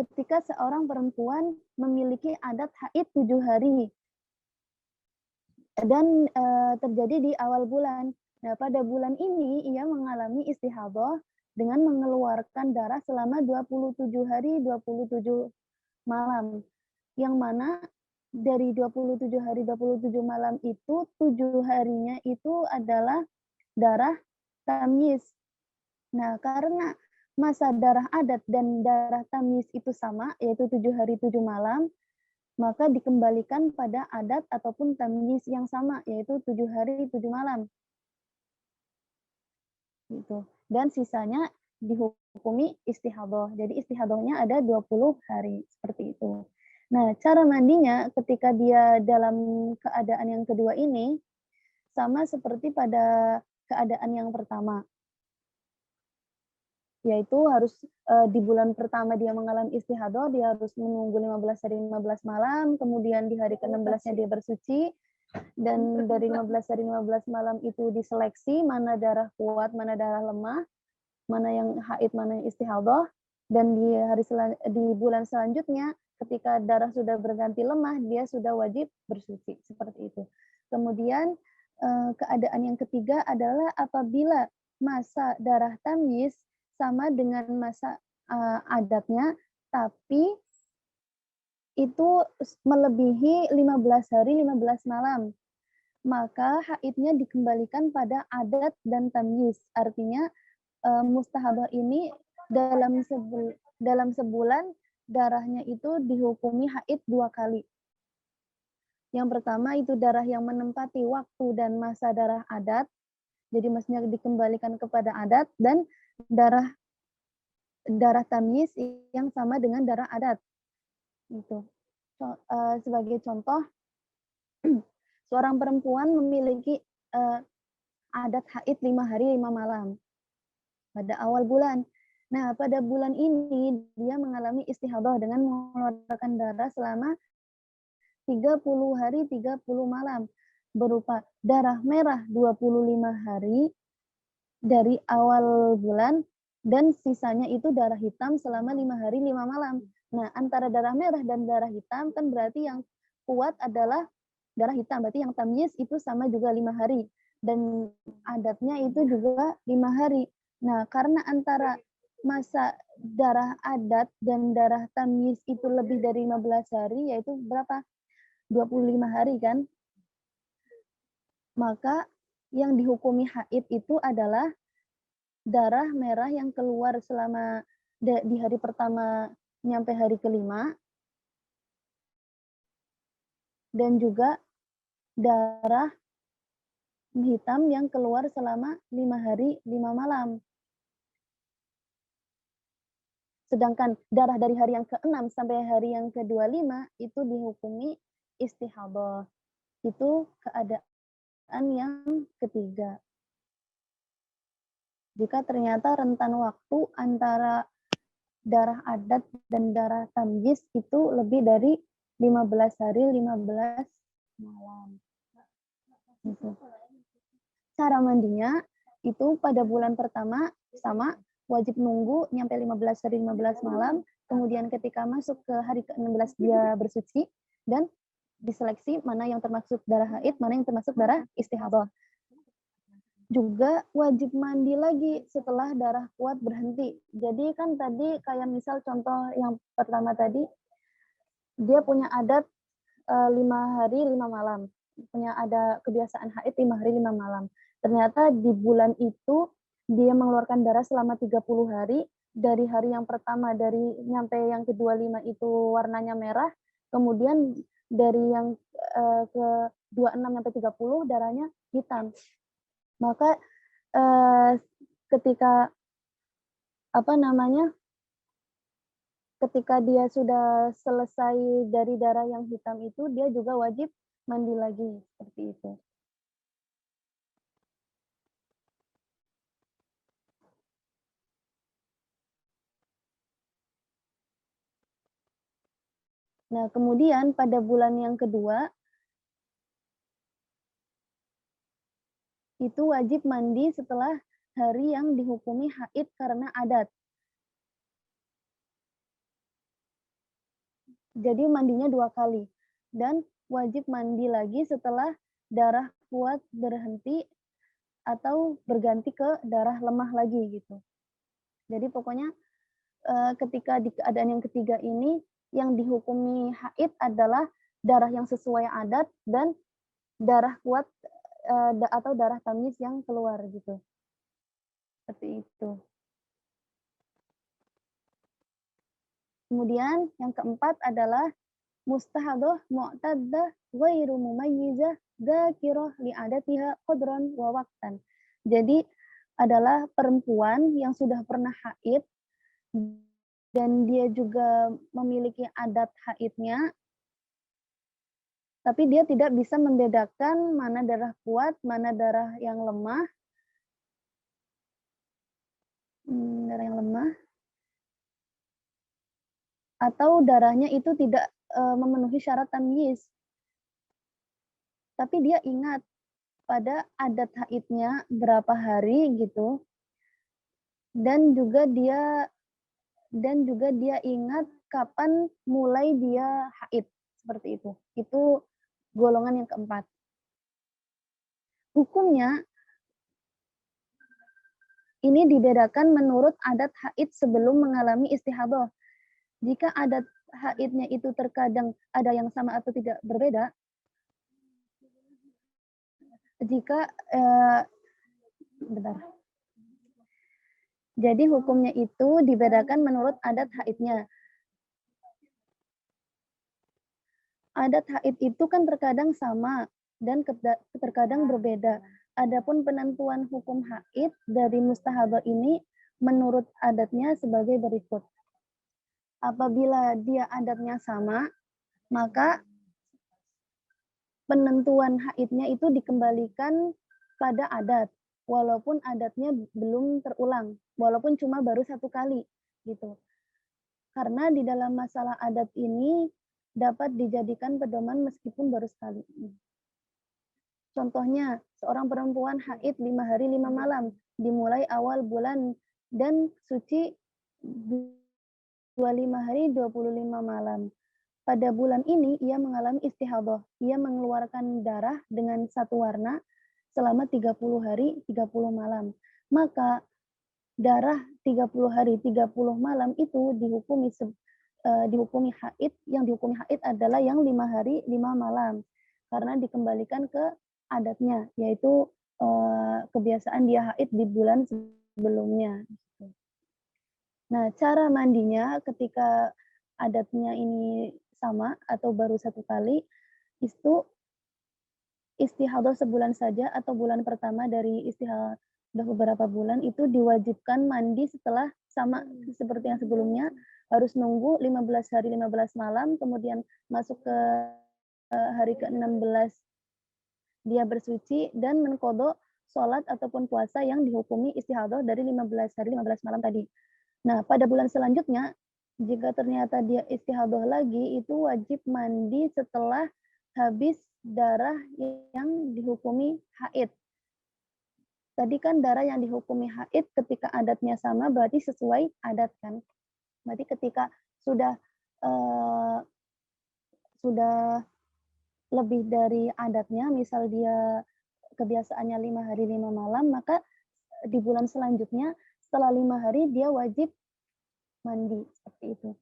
ketika seorang perempuan memiliki adat haid 7 hari dan terjadi di awal bulan. Nah, pada bulan ini ia mengalami istihadah dengan mengeluarkan darah selama 27 hari 27 malam. Yang mana dari 27 hari 27 malam itu 7 harinya itu adalah darah tamyiz. Nah, karena masa darah adat dan darah tamyiz itu sama, yaitu 7 hari 7 malam, maka dikembalikan pada adat ataupun tamyiz yang sama, yaitu 7 hari 7 malam. Gitu. Dan sisanya dihukumi istihadah. Jadi istihadahnya ada 20 hari, seperti itu. Nah, cara mandinya ketika dia dalam keadaan yang kedua ini, sama seperti pada keadaan yang pertama. Yaitu harus di bulan pertama dia mengalami istihadah, dia harus menunggu 15 hari 15 malam, kemudian di hari ke-16-nya dia bersuci, dan dari 15 hari 15 malam itu diseleksi mana darah kuat, mana darah lemah, mana yang haid, mana yang istihadah, dan di bulan selanjutnya ketika darah sudah berganti lemah, dia sudah wajib bersuci, seperti itu. Kemudian keadaan yang ketiga adalah apabila masa darah tamyiz sama dengan masa adatnya, tapi itu melebihi 15 hari 15 malam. Maka haidnya dikembalikan pada adat dan tamyiz. Artinya mustahadah ini dalam sebulan darahnya itu dihukumi haid 2 kali. Yang pertama itu darah yang menempati waktu dan masa darah adat. Jadi maksudnya dikembalikan kepada adat, dan darah tamyiz yang sama dengan darah adat. Itu. Sebagai contoh, seorang perempuan memiliki adat haid 5 hari 5 malam pada awal bulan. Nah, pada bulan ini dia mengalami istihadah dengan mengeluarkan darah selama 30 hari 30 malam berupa darah merah 25 hari dari awal bulan, dan sisanya itu darah hitam selama 5 hari 5 malam. Nah, antara darah merah dan darah hitam kan berarti yang kuat adalah darah hitam. Berarti yang tamyiz itu sama juga 5 hari. Dan adatnya itu juga 5 hari. Nah, karena antara masa darah adat dan darah tamyiz itu lebih dari 15 hari, yaitu berapa? 25 hari kan? Maka yang dihukumi haid itu adalah darah merah yang keluar selama di hari pertama nyampe hari kelima, dan juga darah hitam yang keluar selama 5 hari 5 malam. Sedangkan darah dari hari yang ke-6 sampai hari yang ke-25 itu dihukumi istihadah. Itu keadaan yang ketiga. Jika ternyata rentan waktu antara darah adat dan darah tamyiz itu lebih dari 15 hari 15 malam. Gitu. Cara mandinya itu pada bulan pertama sama, wajib nunggu nyampe 15 hari 15 malam, kemudian ketika masuk ke hari ke-16 dia bersuci, dan diseleksi mana yang termasuk darah haid, mana yang termasuk darah istihadah. Juga wajib mandi lagi setelah darah kuat berhenti. Jadi kan tadi kayak misal contoh yang pertama tadi, dia punya adat 5 hari 5 malam. Punya ada kebiasaan haid 5 hari 5 malam. Ternyata di bulan itu dia mengeluarkan darah selama 30 hari. Dari hari yang pertama, dari nyampe yang ke-25 itu warnanya merah. Kemudian dari yang ke-26 sampai 30 darahnya hitam. Maka ketika ketika dia sudah selesai dari darah yang hitam itu, dia juga wajib mandi lagi, seperti itu. Nah, kemudian pada bulan yang kedua, itu wajib mandi setelah hari yang dihukumi haid karena adat. Jadi mandinya 2 kali. Dan wajib mandi lagi setelah darah kuat berhenti atau berganti ke darah lemah lagi gitu. Jadi pokoknya ketika di keadaan yang ketiga ini, yang dihukumi haid adalah darah yang sesuai adat dan darah kuat atau darah tamyiz yang keluar gitu. Seperti itu. Kemudian yang keempat adalah mustahadah mu'taddah ghairu mumayyizah dzakirah li'adatiha qadran wa waqtan. Jadi adalah perempuan yang sudah pernah haid dan dia juga memiliki adat haidnya, tapi dia tidak bisa membedakan mana darah kuat, mana darah yang lemah. Darah yang lemah. Atau darahnya itu tidak memenuhi syarat tamyiz. Tapi dia ingat pada adat haidnya berapa hari gitu. Dan juga dia ingat kapan mulai dia haid, seperti itu. Itu golongan yang keempat. Hukumnya ini dibedakan menurut adat haid sebelum mengalami istihadah. Jika adat haidnya itu terkadang ada yang sama atau tidak berbeda, jika jadi hukumnya itu dibedakan menurut adat haidnya. Adat haid itu kan terkadang sama dan terkadang berbeda. Adapun penentuan hukum haid dari mustahadah ini menurut adatnya sebagai berikut. Apabila dia adatnya sama, maka penentuan haidnya itu dikembalikan pada adat, walaupun adatnya belum terulang, walaupun cuma baru 1 kali, gitu. Karena di dalam masalah adat ini dapat dijadikan pedoman meskipun baru sekali. Contohnya, seorang perempuan haid 5 hari 5 malam, dimulai awal bulan dan suci 25 hari 25 malam. pada bulan ini ia mengalami istihadah. Ia mengeluarkan darah dengan satu warna selama 30 hari, 30 malam. Maka darah 30 hari, 30 malam itu dihukumi haid. Yang dihukumi haid adalah yang 5 hari, 5 malam. Karena dikembalikan ke adatnya, yaitu kebiasaan dia haid di bulan sebelumnya. Nah, cara mandinya ketika adatnya ini sama atau baru satu kali, itu istihadah sebulan saja atau bulan pertama dari istihadah beberapa bulan itu diwajibkan mandi setelah sama seperti yang sebelumnya, harus nunggu 15 hari 15 malam, kemudian masuk ke hari ke-16 dia bersuci dan menqadha sholat ataupun puasa yang dihukumi istihadah dari 15 hari 15 malam tadi. Nah, pada bulan selanjutnya, jika ternyata dia istihadah lagi, itu wajib mandi setelah habis darah yang dihukumi haid. Tadi kan darah yang dihukumi haid ketika adatnya sama, berarti sesuai adat kan. Berarti ketika sudah lebih dari adatnya, misal dia kebiasaannya 5 hari 5 malam, maka di bulan selanjutnya setelah 5 hari dia wajib mandi seperti itu.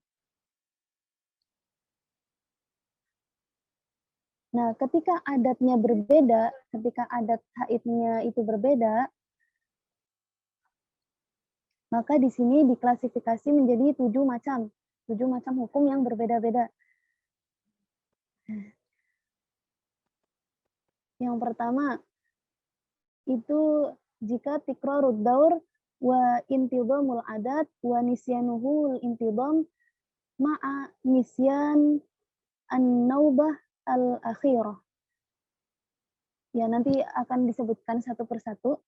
Nah, ketika adatnya berbeda, ketika adat haidnya itu berbeda, maka di sini diklasifikasi menjadi 7 macam hukum yang berbeda-beda. Yang pertama, itu jika tikrarud daur wa intidhamul adat wa nisyanuhu intidham ma'a nisyan an-naubah al-akhirah. Ya, nanti akan disebutkan satu persatu.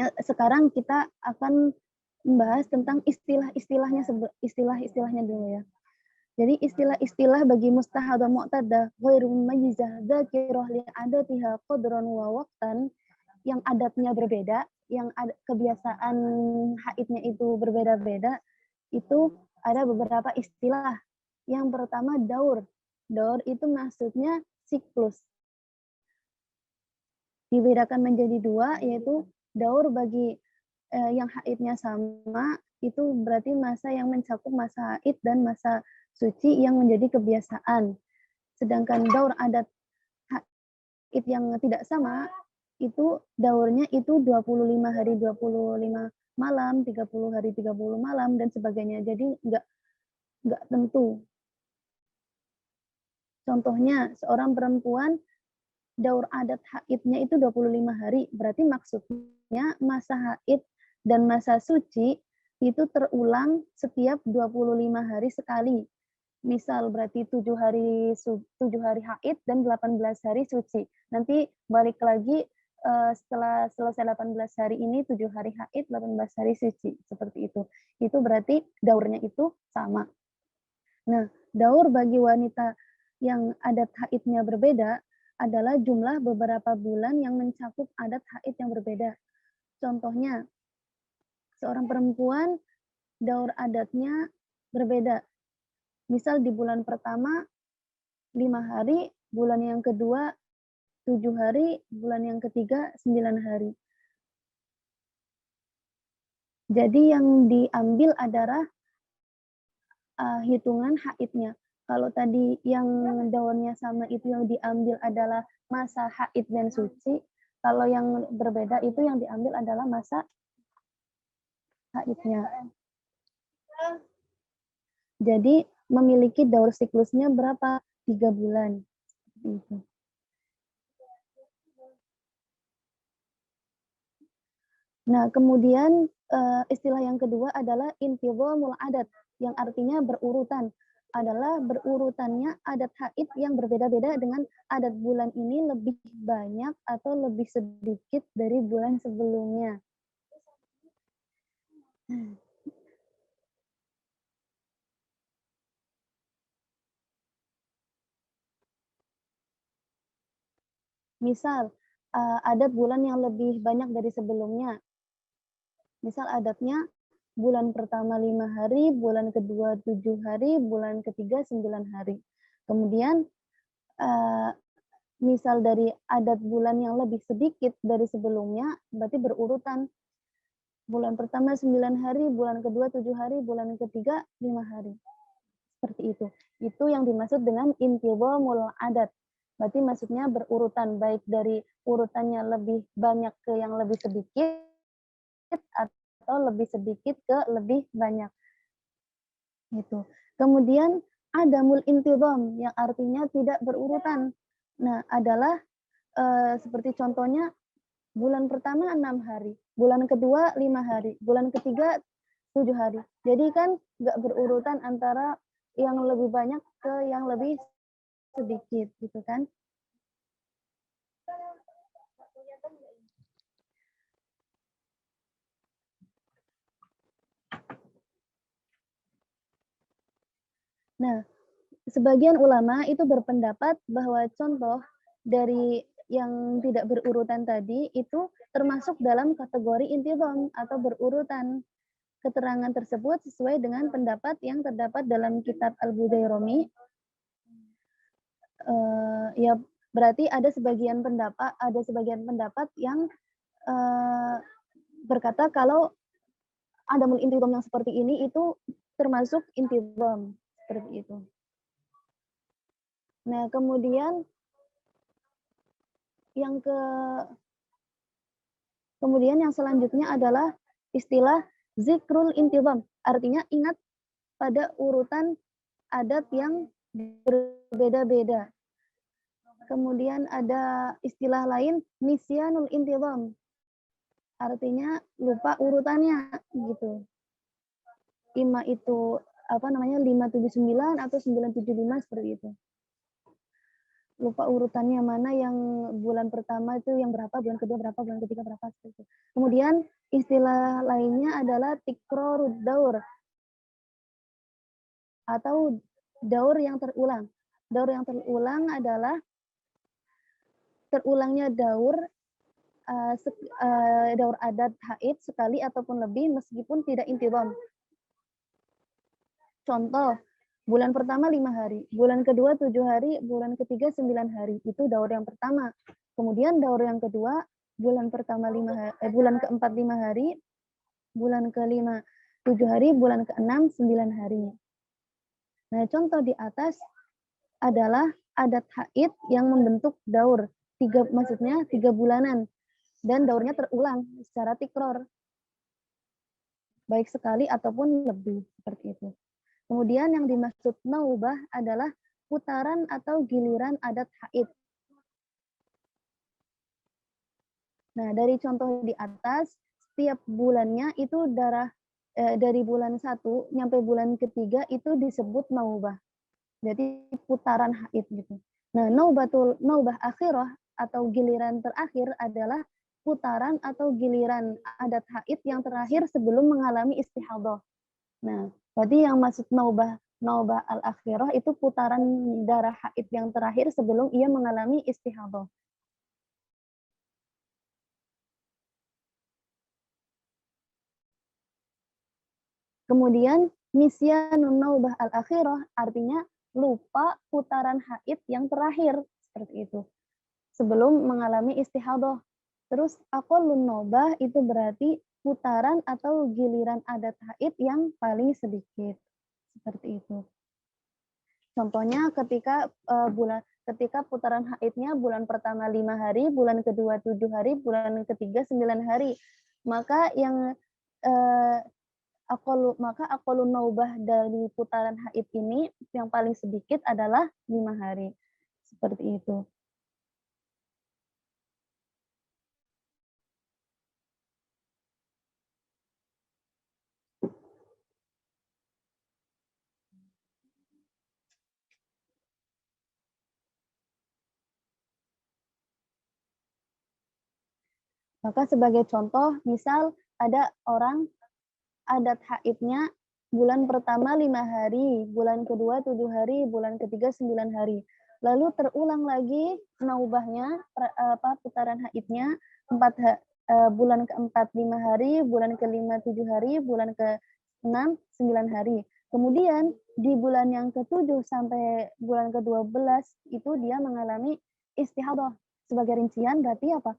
Ya, sekarang kita akan membahas tentang istilah-istilahnya dulu ya. Jadi istilah-istilah bagi mustahadah mu'tadah ghairu mumayyizah dzakirah li adatiha qadran wa waqtan, yang adatnya berbeda, yang kebiasaan haidnya itu berbeda-beda, itu ada beberapa istilah. Yang pertama daur. Daur itu maksudnya siklus. Dibedakan menjadi dua, yaitu daur bagi yang haidnya sama, itu berarti masa yang mencakup masa haid dan masa suci yang menjadi kebiasaan. Sedangkan daur adat haid yang tidak sama, itu daurnya itu 25 hari 25 malam, 30 hari 30 malam, dan sebagainya. Jadi nggak tentu. Contohnya, seorang perempuan daur adat haidnya itu 25 hari, berarti maksudnya masa haid dan masa suci itu terulang setiap 25 hari sekali. Misal berarti 7 hari haid dan 18 hari suci. Nanti balik lagi setelah selesai 18 hari ini 7 hari haid, 18 hari suci, seperti itu. Itu berarti daurnya itu sama. Nah, daur bagi wanita yang adat haidnya berbeda adalah jumlah beberapa bulan yang mencakup adat haid yang berbeda. Contohnya, seorang perempuan daur adatnya berbeda. Misal di bulan pertama 5 hari, bulan yang kedua 7 hari, bulan yang ketiga 9 hari. Jadi yang diambil adalah hitungan haidnya. Kalau tadi yang daunnya sama itu yang diambil adalah masa haid dan suci, kalau yang berbeda itu yang diambil adalah masa haidnya. Jadi memiliki daur siklusnya berapa? 3 bulan. Itu. Nah, kemudian istilah yang kedua adalah intidhamul adat, yang artinya berurutan. Adalah berurutannya adat haid yang berbeda-beda dengan adat bulan ini lebih banyak atau lebih sedikit dari bulan sebelumnya. Misal, adat bulan yang lebih banyak dari sebelumnya. Misal adatnya bulan pertama 5 hari, bulan kedua 7 hari, bulan ketiga 9 hari. Kemudian misal dari adat bulan yang lebih sedikit dari sebelumnya, berarti berurutan. Bulan pertama 9 hari, bulan kedua 7 hari, bulan ketiga 5 hari. Seperti itu. Itu yang dimaksud dengan intidhamul adat. Berarti maksudnya berurutan, baik dari urutannya lebih banyak ke yang lebih sedikit, atau lebih sedikit ke lebih banyak. Gitu. Kemudian adamul intidham, yang artinya tidak berurutan. Nah, adalah seperti contohnya bulan pertama 6 hari, bulan kedua 5 hari, bulan ketiga 7 hari. Jadi kan nggak berurutan antara yang lebih banyak ke yang lebih sedikit gitu kan. Nah, sebagian ulama itu berpendapat bahwa contoh dari yang tidak berurutan tadi itu termasuk dalam kategori intidham atau berurutan. Keterangan tersebut sesuai dengan pendapat yang terdapat dalam kitab Al-Budairami. Ya berarti ada sebagian pendapat yang berkata kalau adamul intidham yang seperti ini itu termasuk intidham seperti itu. Nah, kemudian yang selanjutnya adalah istilah zikrul intidham. Artinya ingat pada urutan adat yang berbeda-beda. Kemudian ada istilah lain nisyanul intidham. Artinya lupa urutannya gitu. Ima itu 579 atau 975 seperti itu. Lupa urutannya mana, yang bulan pertama itu yang berapa, bulan kedua berapa, bulan ketiga berapa seperti itu. Kemudian istilah lainnya adalah tikrorud daur atau daur yang terulang. Daur yang terulang adalah terulangnya daur adat haid sekali ataupun lebih meskipun tidak intidham. Contoh, bulan pertama 5 hari, bulan kedua 7 hari, bulan ketiga 9 hari. Itu daur yang pertama. Kemudian daur yang kedua, bulan pertama bulan keempat 5 hari, bulan kelima 7 hari, bulan keenam 9 hari. Nah, contoh di atas adalah adat haid yang membentuk daur. Maksudnya 3 bulanan. Dan daurnya terulang secara tikror. Baik sekali ataupun lebih. Seperti itu. Kemudian yang dimaksud naubah adalah putaran atau giliran adat haid. Nah, dari contoh di atas, setiap bulannya itu dari bulan 1 sampai bulan ketiga itu disebut naubah. Jadi putaran haid gitu. Nah, naubah akhirah atau giliran terakhir adalah putaran atau giliran adat haid yang terakhir sebelum mengalami istihadah. Nah, berarti yang maksud naubah al-akhirah itu putaran darah haid yang terakhir sebelum ia mengalami istihadah. Kemudian nisyanun naubah al-akhirah artinya lupa putaran haid yang terakhir seperti itu sebelum mengalami istihadah. Terus aqallun naubah itu berarti putaran atau giliran adat haid yang paling sedikit. Seperti itu. Contohnya ketika putaran haidnya bulan pertama 5 hari, bulan kedua 7 hari, bulan ketiga 9 hari. Maka yang aqallun naubah dari putaran haid ini yang paling sedikit adalah 5 hari. Seperti itu. Maka sebagai contoh, misal ada orang adat haidnya bulan pertama 5 hari, bulan kedua 7 hari, bulan ketiga 9 hari. Lalu terulang lagi naubahnya, putaran haidnya bulan keempat 5 hari, bulan kelima 7 hari, bulan ke-6 9 hari. Kemudian di bulan yang ke-7 sampai bulan ke-12 itu dia mengalami istihadah. Sebagai rincian berarti apa?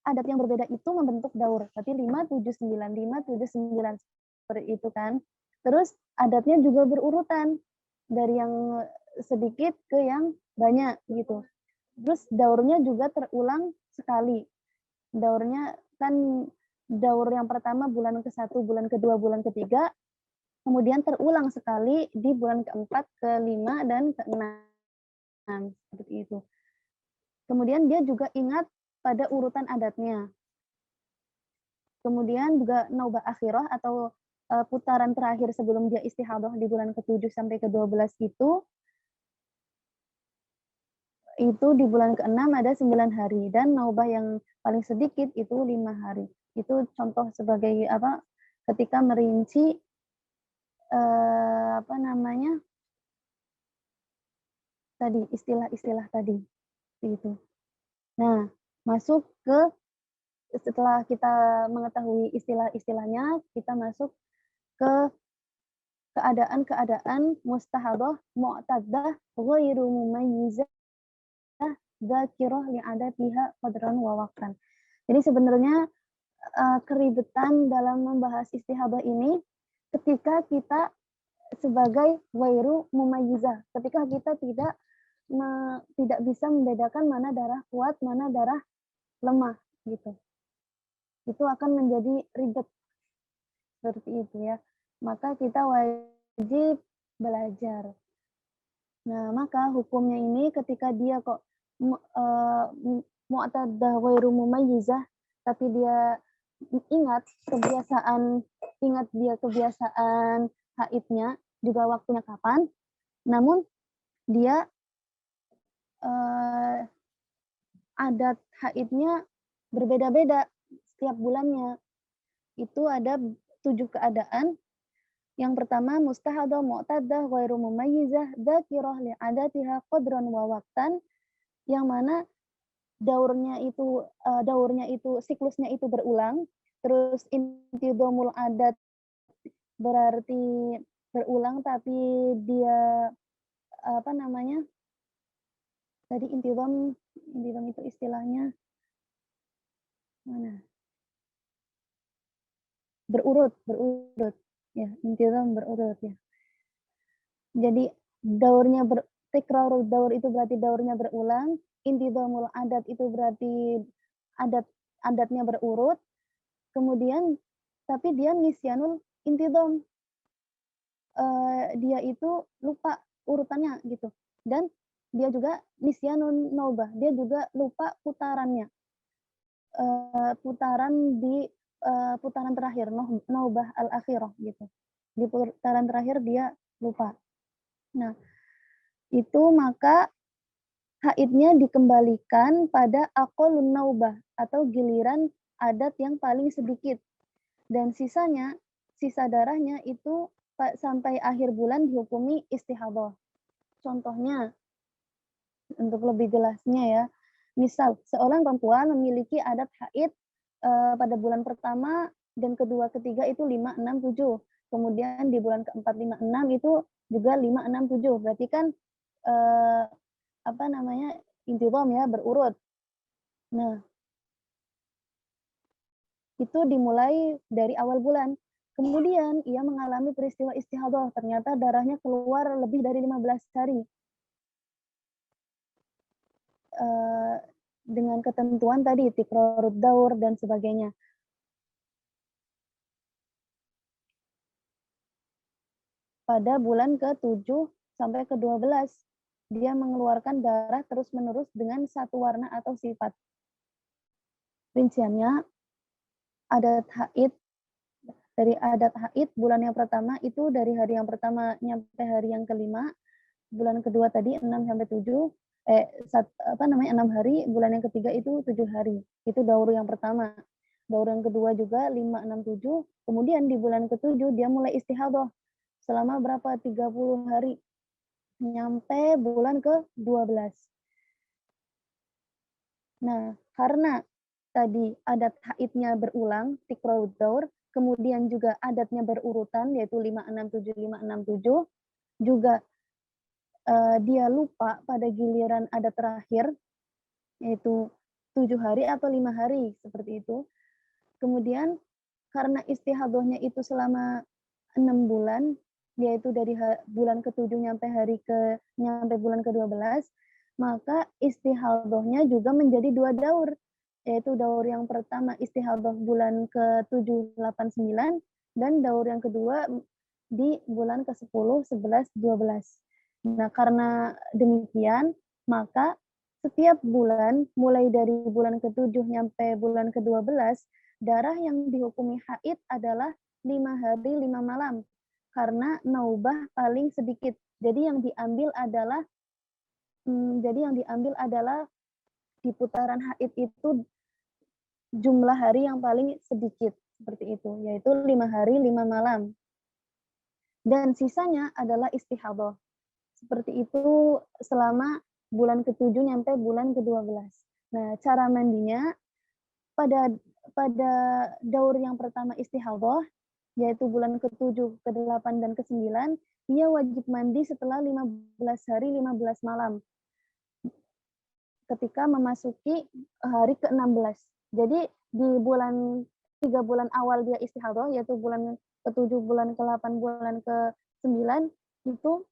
Adat yang berbeda itu membentuk daur. Berarti 5, 7, 9, 5, 7, 9 seperti itu kan. Terus adatnya juga berurutan dari yang sedikit ke yang banyak gitu. Terus daurnya juga terulang sekali. Daurnya kan daur yang pertama bulan ke-1, bulan ke-2, bulan ke-3, kemudian terulang sekali di bulan ke-4, ke-5, dan ke-6. Seperti itu. Kemudian dia juga ingat pada urutan adatnya. Kemudian juga naubah akhirah atau putaran terakhir sebelum dia istihadah di bulan ke-7 sampai ke-12 itu di bulan ke-6 ada 9 hari, dan naubah yang paling sedikit itu 5 hari. Itu contoh sebagai apa ketika merinci apa namanya tadi istilah-istilah tadi itu. Nah, masuk ke setelah kita mengetahui istilah-istilahnya, kita masuk ke keadaan-keadaan mustahadah, mu'taddah, ghairu mumayyizah, dzakirah li'adatiha qadran wa waqtan. Jadi sebenarnya keribetan dalam membahas istihadah ini ketika kita sebagai ghairu mumayyizah, ketika kita tidak bisa membedakan mana darah kuat, mana darah lemah gitu. Itu akan menjadi ribet seperti itu ya. Maka kita wajib belajar. Nah, maka hukumnya ini ketika dia kok mu'tadah ghairu mumayyizah, tapi dia ingat kebiasaan haidnya juga waktunya kapan, namun dia adat haidnya berbeda-beda setiap bulannya. Itu ada 7 keadaan. Yang pertama, mustahadah mu'tadah ghairu mumayyizah dzakirah li'adatiha qadran wa waqtan, yang mana daurnya itu siklusnya itu berulang. Terus intidhamul adat berarti berulang tapi dia apa namanya? Tadi intidham itu istilahnya mana? Berurut ya, intidham berurut ya. Jadi daurnya tikrarul daur itu berarti daurnya berulang, intidhamul adat itu berarti adatnya berurut. Kemudian tapi dia nisyanul intidham, dia itu lupa urutannya gitu. Dan dia juga nisyanun naubah, dia juga lupa putarannya. Putaran terakhir, naubah al-akhirah gitu. Di putaran terakhir dia lupa. Nah, itu maka haidnya dikembalikan pada aqallun naubah atau giliran adat yang paling sedikit. Dan sisa darahnya itu sampai akhir bulan dihukumi istihadah. Contohnya, untuk lebih jelasnya ya, misal seorang perempuan memiliki adat haid pada bulan pertama dan kedua, ketiga itu 5, 6, 7. Kemudian di bulan keempat, 5, 6 itu juga 5, 6, 7. Berarti kan intidham ya, berurut. Nah, itu dimulai dari awal bulan. Kemudian ia mengalami peristiwa istihadah, ternyata darahnya keluar lebih dari 15 hari. Dengan ketentuan tadi, tikrarud daur dan sebagainya. Pada bulan ke-7 sampai ke-12, dia mengeluarkan darah terus-menerus dengan satu warna atau sifat. Rinciannya, dari adat haid, bulan yang pertama itu dari hari yang pertama sampai hari yang kelima, bulan kedua tadi 6 sampai 7, 6 hari, bulan yang ketiga itu 7 hari. Itu daur yang pertama. Daur yang kedua juga 5, 6, 7. Kemudian di bulan ke-7 dia mulai istihadah. Selama berapa? 30 hari. Nyampe bulan ke-12. Nah, karena tadi adat haidnya berulang, tikrarud daur, kemudian juga adatnya berurutan, yaitu 5, 6, 7, 5, 6, 7. juga dia lupa pada giliran ada terakhir, yaitu 7 hari atau 5 hari, seperti itu. Kemudian karena istihadahnya itu selama 6 bulan, yaitu dari bulan ke-7 nyampe bulan ke-12, maka istihadahnya juga menjadi 2 daur, yaitu daur yang pertama istihadah bulan ke-7, 8, 9, dan daur yang kedua di bulan ke-10, 11, 12. Nah, karena demikian, maka setiap bulan, mulai dari bulan ke-7 nyampe bulan ke-12, darah yang dihukumi haid adalah 5 hari 5 malam. Karena naubah paling sedikit. Jadi yang diambil adalah di putaran haid itu jumlah hari yang paling sedikit, seperti itu, yaitu 5 hari 5 malam. Dan sisanya adalah istihadah. Seperti itu selama bulan ke-7 nyampe bulan ke-12. Nah, cara mandinya pada daur yang pertama istihadah, yaitu bulan ke-7, ke-8, dan ke-9, ia wajib mandi setelah 15 hari 15 malam ketika memasuki hari ke-16. Jadi di 3 bulan awal dia istihadah, yaitu bulan ke-7, bulan ke-8, bulan ke-9, itu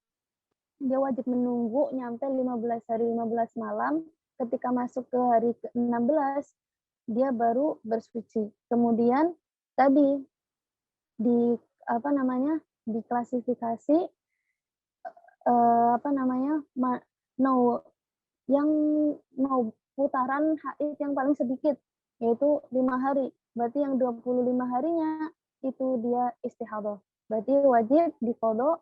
dia wajib menunggu nyampe 15 hari 15 malam. Ketika masuk ke hari ke-16, dia baru bersuci. Kemudian tadi diklasifikasi putaran haid yang paling sedikit, yaitu 5 hari. Berarti yang 25 harinya itu dia istihadah. Berarti wajib diqadha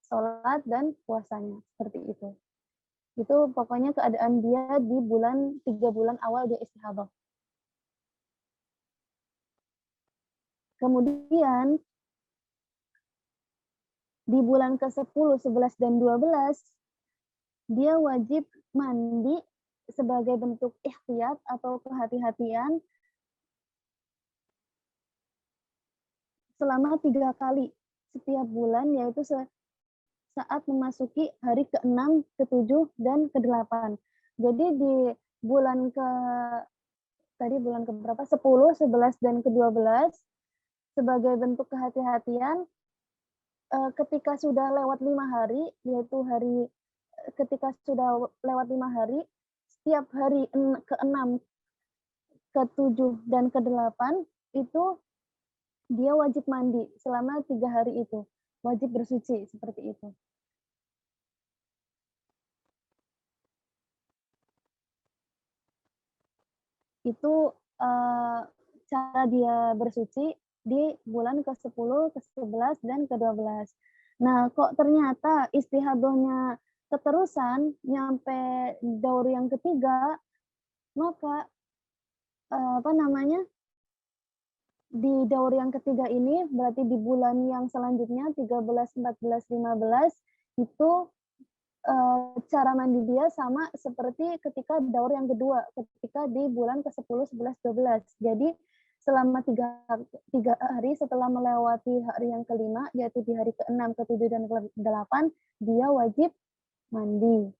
sholat dan puasanya, seperti itu. Itu pokoknya keadaan dia di 3 bulan awal dia istihadah. Kemudian di bulan ke-10, 11, dan 12, dia wajib mandi sebagai bentuk ikhtiyat atau kehati-hatian selama 3 kali setiap bulan, yaitu saat memasuki hari ke-6, ke-7, dan ke-8. Jadi di bulan ke-berapa? 10, 11, dan ke-12, sebagai bentuk kehati-hatian, ketika sudah lewat 5 hari, yaitu ketika sudah lewat 5 hari, setiap hari ke-6, ke-7, dan ke-8, itu dia wajib mandi selama 3 hari itu. Wajib bersuci, seperti itu. Itu cara dia bersuci di bulan ke-10, ke-11, dan ke-12. Nah, kok ternyata istihadahnya keterusan nyampe daur yang ketiga, maka di daur yang ketiga ini berarti di bulan yang selanjutnya 13, 14, 15 itu cara mandi dia sama seperti ketika daur yang kedua, ketika di bulan ke-10, 11, 12. Jadi selama 3 hari setelah melewati hari yang kelima, yaitu di hari ke-6, ke-7, dan ke-8, dia wajib mandi.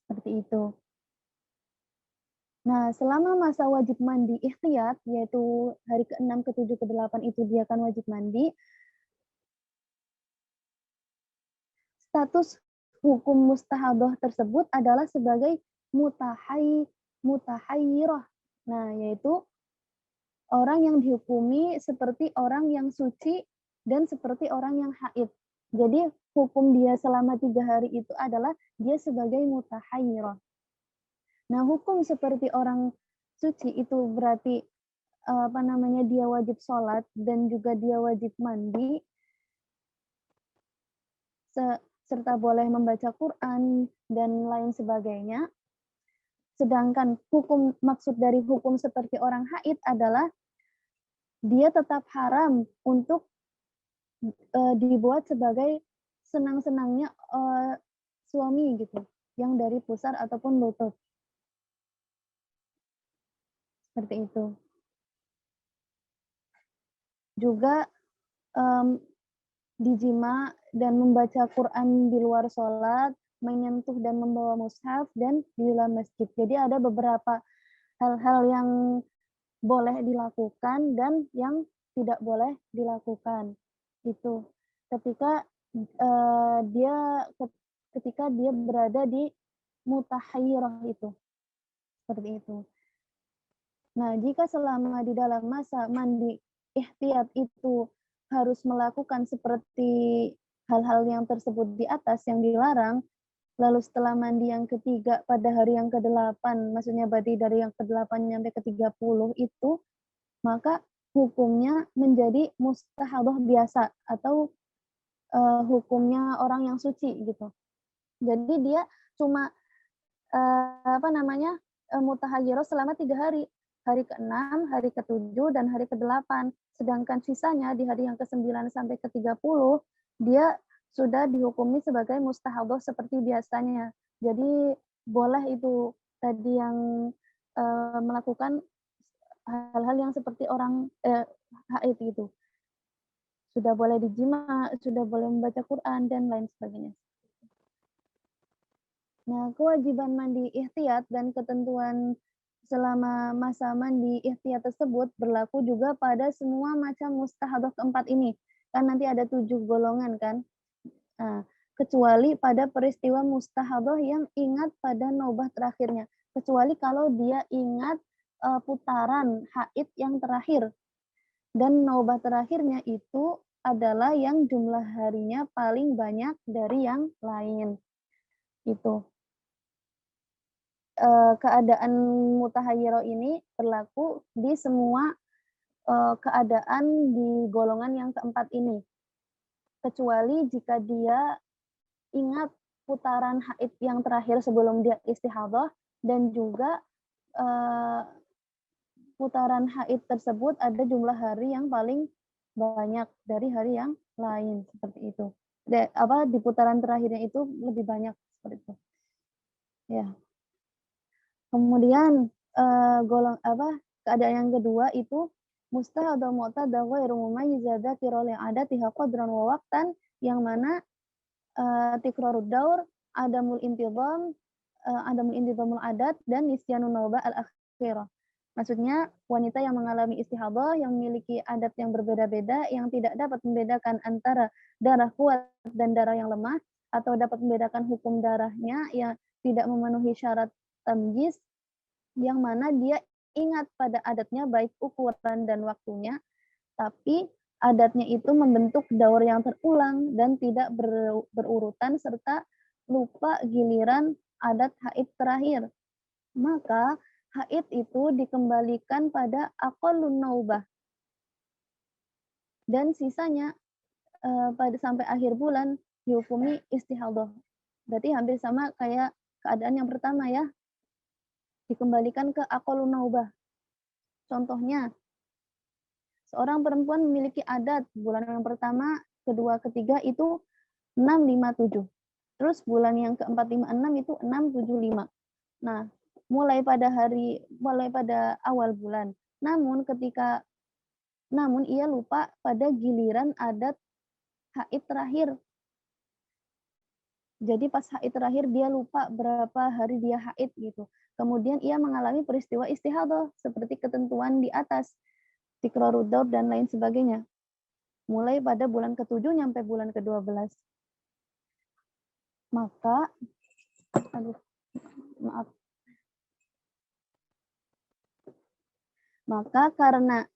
Seperti itu. Nah, selama masa wajib mandi ikhtiyat, yaitu hari ke-6, ke-7, ke-8 itu dia akan wajib mandi, status hukum mustahadah tersebut adalah sebagai mutahayyirah. Nah, yaitu orang yang dihukumi seperti orang yang suci dan seperti orang yang haid. Jadi hukum dia selama 3 hari itu adalah dia sebagai mutahayyirah. Nah, hukum seperti orang suci itu berarti dia wajib sholat dan juga dia wajib mandi serta boleh membaca Quran dan lain sebagainya. Sedangkan maksud dari hukum seperti orang haid adalah dia tetap haram untuk dibuat sebagai senang-senangnya suami gitu, yang dari pusar ataupun lutut. Seperti itu. Juga dijima dan membaca Quran di luar sholat, menyentuh dan membawa mushaf, dan di dalam masjid. Jadi ada beberapa hal-hal yang boleh dilakukan dan yang tidak boleh dilakukan. Itu ketika ketika dia berada di mutahayyirah itu. Seperti itu. Nah, jika selama di dalam masa mandi ihtiyat itu harus melakukan seperti hal-hal yang tersebut di atas yang dilarang, lalu setelah mandi yang ketiga pada hari yang ke-8, maksudnya berarti dari yang ke-8 sampai ke-30 itu, maka hukumnya menjadi mustahadah biasa atau hukumnya orang yang suci gitu. Jadi dia cuma mutahayyirah selama 3 hari. Hari ke-6, hari ke-7, dan hari ke-8. Sedangkan sisanya di hari yang ke-9 sampai ke-30, dia sudah dihukumi sebagai mustahadah seperti biasanya. Jadi boleh itu tadi yang melakukan hal-hal yang seperti orang haid gitu. Sudah boleh dijima, sudah boleh membaca Quran, dan lain sebagainya. Nah, kewajiban mandi ihtiyat dan ketentuan selama masa mandi ihtiyat tersebut berlaku juga pada semua macam mustahadah keempat ini. Kan nanti ada 7 golongan kan. Nah, kecuali pada peristiwa mustahadah yang ingat pada naubah terakhirnya. Kecuali kalau dia ingat putaran haid yang terakhir. Dan naubah terakhirnya itu adalah yang jumlah harinya paling banyak dari yang lain. Itu. Keadaan mutahayyirah ini berlaku di semua keadaan di golongan yang keempat ini. Kecuali jika dia ingat putaran haid yang terakhir sebelum dia istihadah, dan juga putaran haid tersebut ada jumlah hari yang paling banyak dari hari yang lain, seperti itu. Di putaran terakhirnya itu lebih banyak, seperti itu. Ya. Kemudian keadaan yang kedua itu mustahadah mu'tadah ghairu mumayyiza dzakira li adatiha qadran wa waqtan, yang mana tikrarud daur, adamul intizamul adat, dan nisyanun naubah al-akhirah. Maksudnya wanita yang mengalami istihadah yang memiliki adat yang berbeda-beda, yang tidak dapat membedakan antara darah kuat dan darah yang lemah, atau dapat membedakan hukum darahnya yang tidak memenuhi syarat tamyiz, yang mana dia ingat pada adatnya baik ukuran dan waktunya, tapi adatnya itu membentuk daur yang terulang dan tidak berurutan, serta lupa giliran adat haid terakhir. Maka haid itu dikembalikan pada aqallun naubah. Dan sisanya pada sampai akhir bulan dihukumi istihadah. Berarti hampir sama kayak keadaan yang pertama ya. Dikembalikan ke aqallun naubah. Contohnya, seorang perempuan memiliki adat bulan yang pertama, kedua, ketiga itu 657. Terus bulan yang keempat, 5, 6 itu 675. Nah, mulai pada awal bulan. Namun ia lupa pada giliran adat haid terakhir. Jadi pas haid terakhir dia lupa berapa hari dia haid gitu. Kemudian ia mengalami peristiwa istihadah seperti ketentuan di atas, tikrarud daur dan lain sebagainya. Mulai pada bulan ke-7 sampai bulan ke-12. Maka karena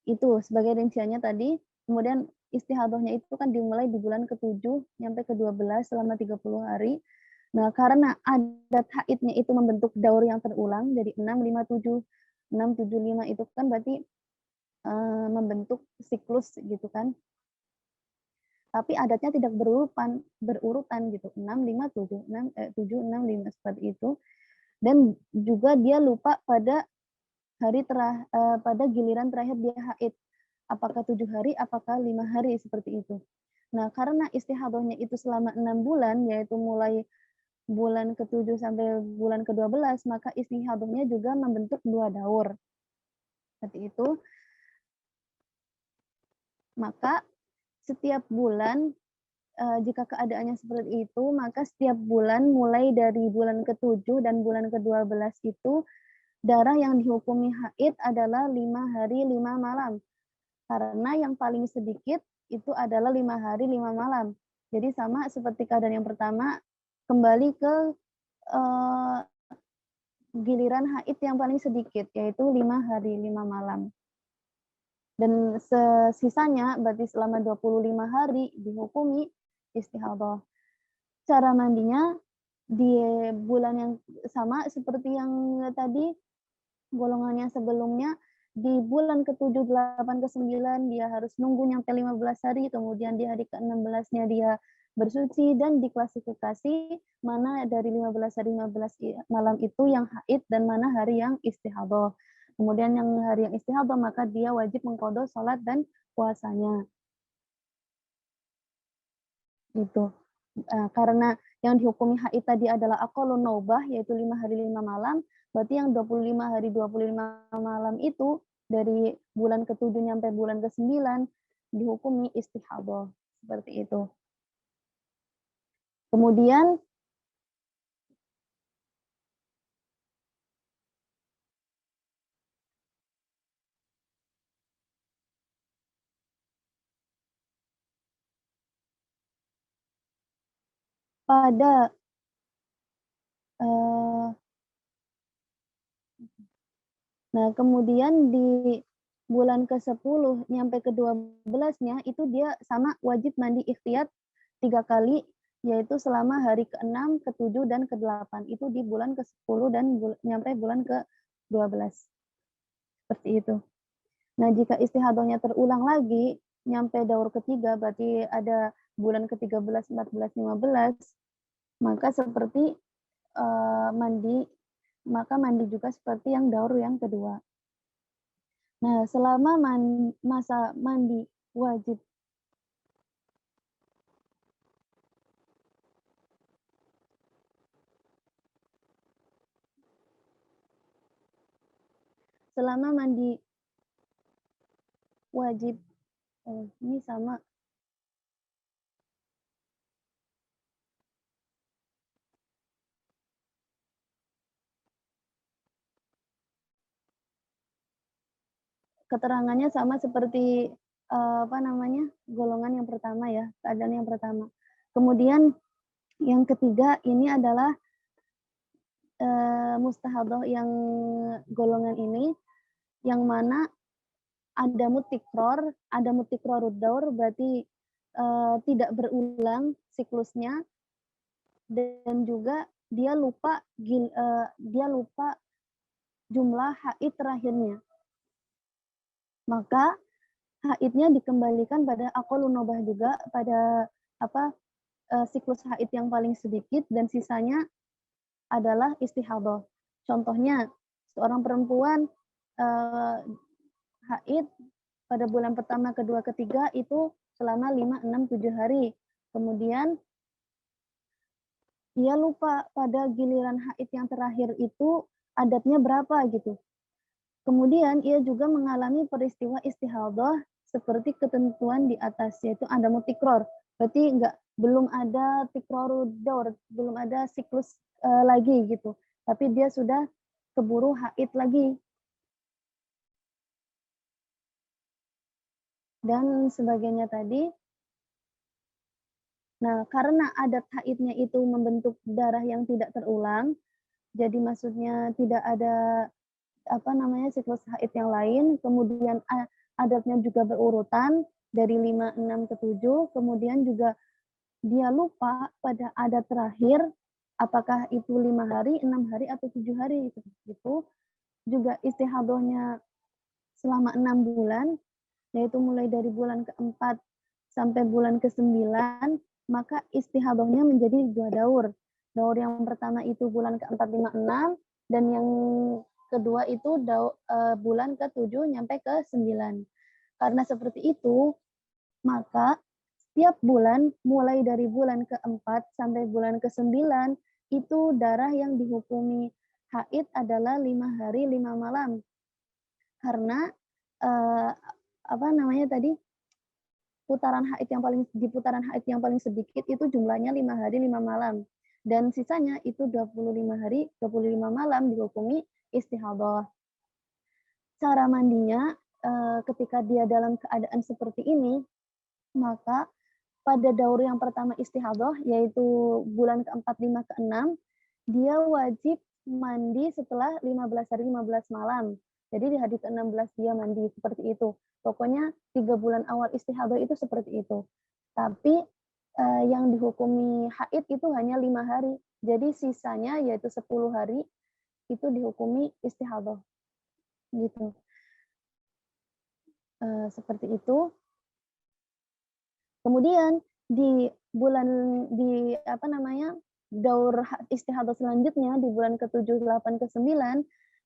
itu sebagai rinciannya tadi, kemudian istihadahnya itu kan dimulai di bulan ke-7 sampai ke-12 selama 30 hari. Nah, karena adat haidnya itu membentuk daur yang terulang, jadi 657, 675 itu kan berarti membentuk siklus gitu kan. Tapi adatnya tidak berurutan gitu, 657, 7, 6, 5 seperti itu. Dan juga dia lupa pada pada giliran terakhir dia haid. Apakah 7 hari, apakah 5 hari, seperti itu. Nah, karena istihadahnya itu selama 6 bulan, yaitu mulai bulan ke-7 sampai bulan ke-12, maka istihadahnya juga membentuk 2 daur. Seperti itu. Maka setiap bulan jika keadaannya seperti itu, maka setiap bulan mulai dari bulan ke-7 dan bulan ke-12 itu darah yang dihukumi haid adalah 5 hari 5 malam. Karena yang paling sedikit itu adalah 5 hari 5 malam. Jadi sama seperti keadaan yang pertama, kembali ke giliran haid yang paling sedikit, yaitu 5 hari 5 malam. Dan sisanya berarti selama 25 hari dihukumi istihadhah. Cara mandinya di bulan yang sama seperti yang tadi, golongannya sebelumnya, di bulan ke-7, 8, ke-9 dia harus nunggu nyampe 15 hari, kemudian di hari ke-16-nya dia bersuci, dan diklasifikasi mana dari 15 hari 15 malam itu yang haid dan mana hari yang istihadhah. Kemudian yang hari yang istihadhah maka dia wajib mengqadha salat dan puasanya. Gitu. Karena yang dihukumi haid tadi adalah aqallun naubah, yaitu 5 hari 5 malam, berarti yang 25 hari 25 malam itu dari bulan ke-7 sampai bulan ke-9 dihukumi istihadhah, seperti itu. Kemudian pada kemudian di bulan ke-10 nyampe ke-12-nya itu dia sama wajib mandi ikhtiyat 3 kali, yaitu selama hari ke-6, ke-7, dan ke-8. Itu di bulan ke-10 dan nyampe bulan ke-12. Seperti itu. Nah, jika istihadhahnya terulang lagi, nyampe daur ketiga, berarti ada bulan ke-13, 14, 15, maka seperti mandi juga seperti yang daur yang kedua. Nah, selama masa mandi wajib ini sama keterangannya sama seperti golongan yang pertama ya, keadaan yang pertama. Kemudian yang ketiga ini adalah mustahadhah yang golongan ini, yang mana ada mutikrorud daur, berarti tidak berulang siklusnya, dan juga dia lupa jumlah haid terakhirnya. Maka haidnya dikembalikan pada aqallun naubah juga, pada siklus haid yang paling sedikit, dan sisanya adalah istihadhah. Contohnya, seorang perempuan haid pada bulan pertama, kedua, ketiga itu selama 5, 6, 7 hari. Kemudian dia lupa pada giliran haid yang terakhir itu adatnya berapa gitu. Kemudian ia juga mengalami peristiwa istihadhah seperti ketentuan di atas, yaitu ada mutikror. Berarti belum ada tikrorud daur, belum ada siklus lagi gitu. Tapi dia sudah keburu haid lagi. Dan sebagainya tadi. Nah, karena adat haidnya itu membentuk darah yang tidak terulang, jadi maksudnya tidak ada siklus haid yang lain, kemudian adatnya juga berurutan dari 5, 6 ke 7, kemudian juga dia lupa pada adat terakhir, apakah itu 5 hari, 6 hari, atau 7 hari, itu juga istihadhahnya selama 6 bulan, yaitu mulai dari bulan ke-4 sampai bulan ke-9, maka istihadhahnya menjadi 2 daur. Daur yang pertama itu bulan ke-4, 5, 6, dan yang kedua itu bulan ke-7 nyampe ke-9. Karena seperti itu, maka setiap bulan mulai dari bulan ke-4 sampai bulan ke-9 itu darah yang dihukumi haid adalah 5 hari 5 malam. Karena putaran haid yang paling sedikit itu jumlahnya 5 hari 5 malam, dan sisanya itu 25 hari 25 malam dihukumi istihadhah. Cara mandinya ketika dia dalam keadaan seperti ini, maka pada daur yang pertama istihadhah, yaitu bulan ke-4, 5, ke-6, dia wajib mandi setelah 15 hari 15 malam. Jadi di hari ke-16 dia mandi, seperti itu. Pokoknya 3 bulan awal istihadhah itu seperti itu. Tapi yang dihukumi haid itu hanya 5 hari. Jadi sisanya yaitu 10 hari itu dihukumi istihadhah. Gitu. Seperti itu. Kemudian di daur istihadhah selanjutnya di bulan ke-7, 8, ke-9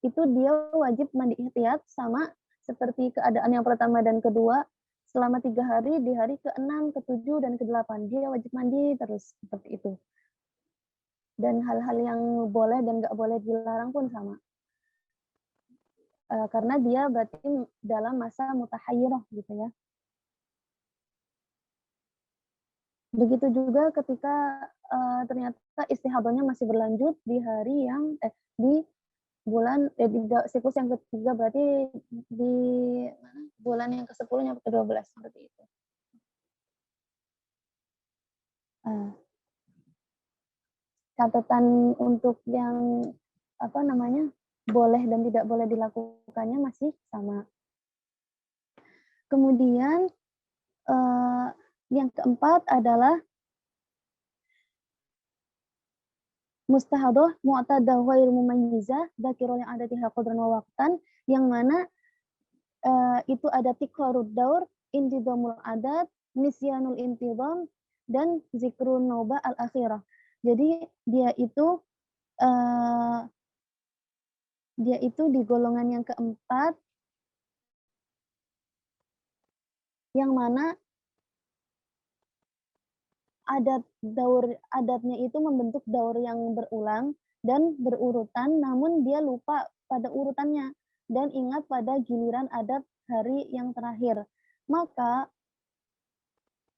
itu dia wajib mandi ihtiyat sama seperti keadaan yang pertama dan kedua selama 3 hari, di hari ke-6, ke-7, dan ke-8 dia wajib mandi terus seperti itu. Dan hal-hal yang boleh dan nggak boleh dilarang pun sama. Karena dia berarti dalam masa mutahayyirah gitu ya. Begitu juga ketika ternyata istihadhahnya masih berlanjut di hari yang di bulan di siklus yang ketiga, berarti di bulan yang ke-10 yang ke-12 seperti itu. Catatan untuk yang boleh dan tidak boleh dilakukannya masih sama. Kemudian yang keempat adalah mustahadhah mu'tadah ghairu mumayyizah dzakirah yang ada tiha qadran wa waqtan, yang mana itu ada tikrarud daur, intidhamul adat, nisyanul intidham, dan zikrun naubah al-akhirah. Jadi dia itu di golongan yang keempat, yang mana adatnya itu membentuk daur yang berulang dan berurutan, namun dia lupa pada urutannya dan ingat pada giliran adat hari yang terakhir. Maka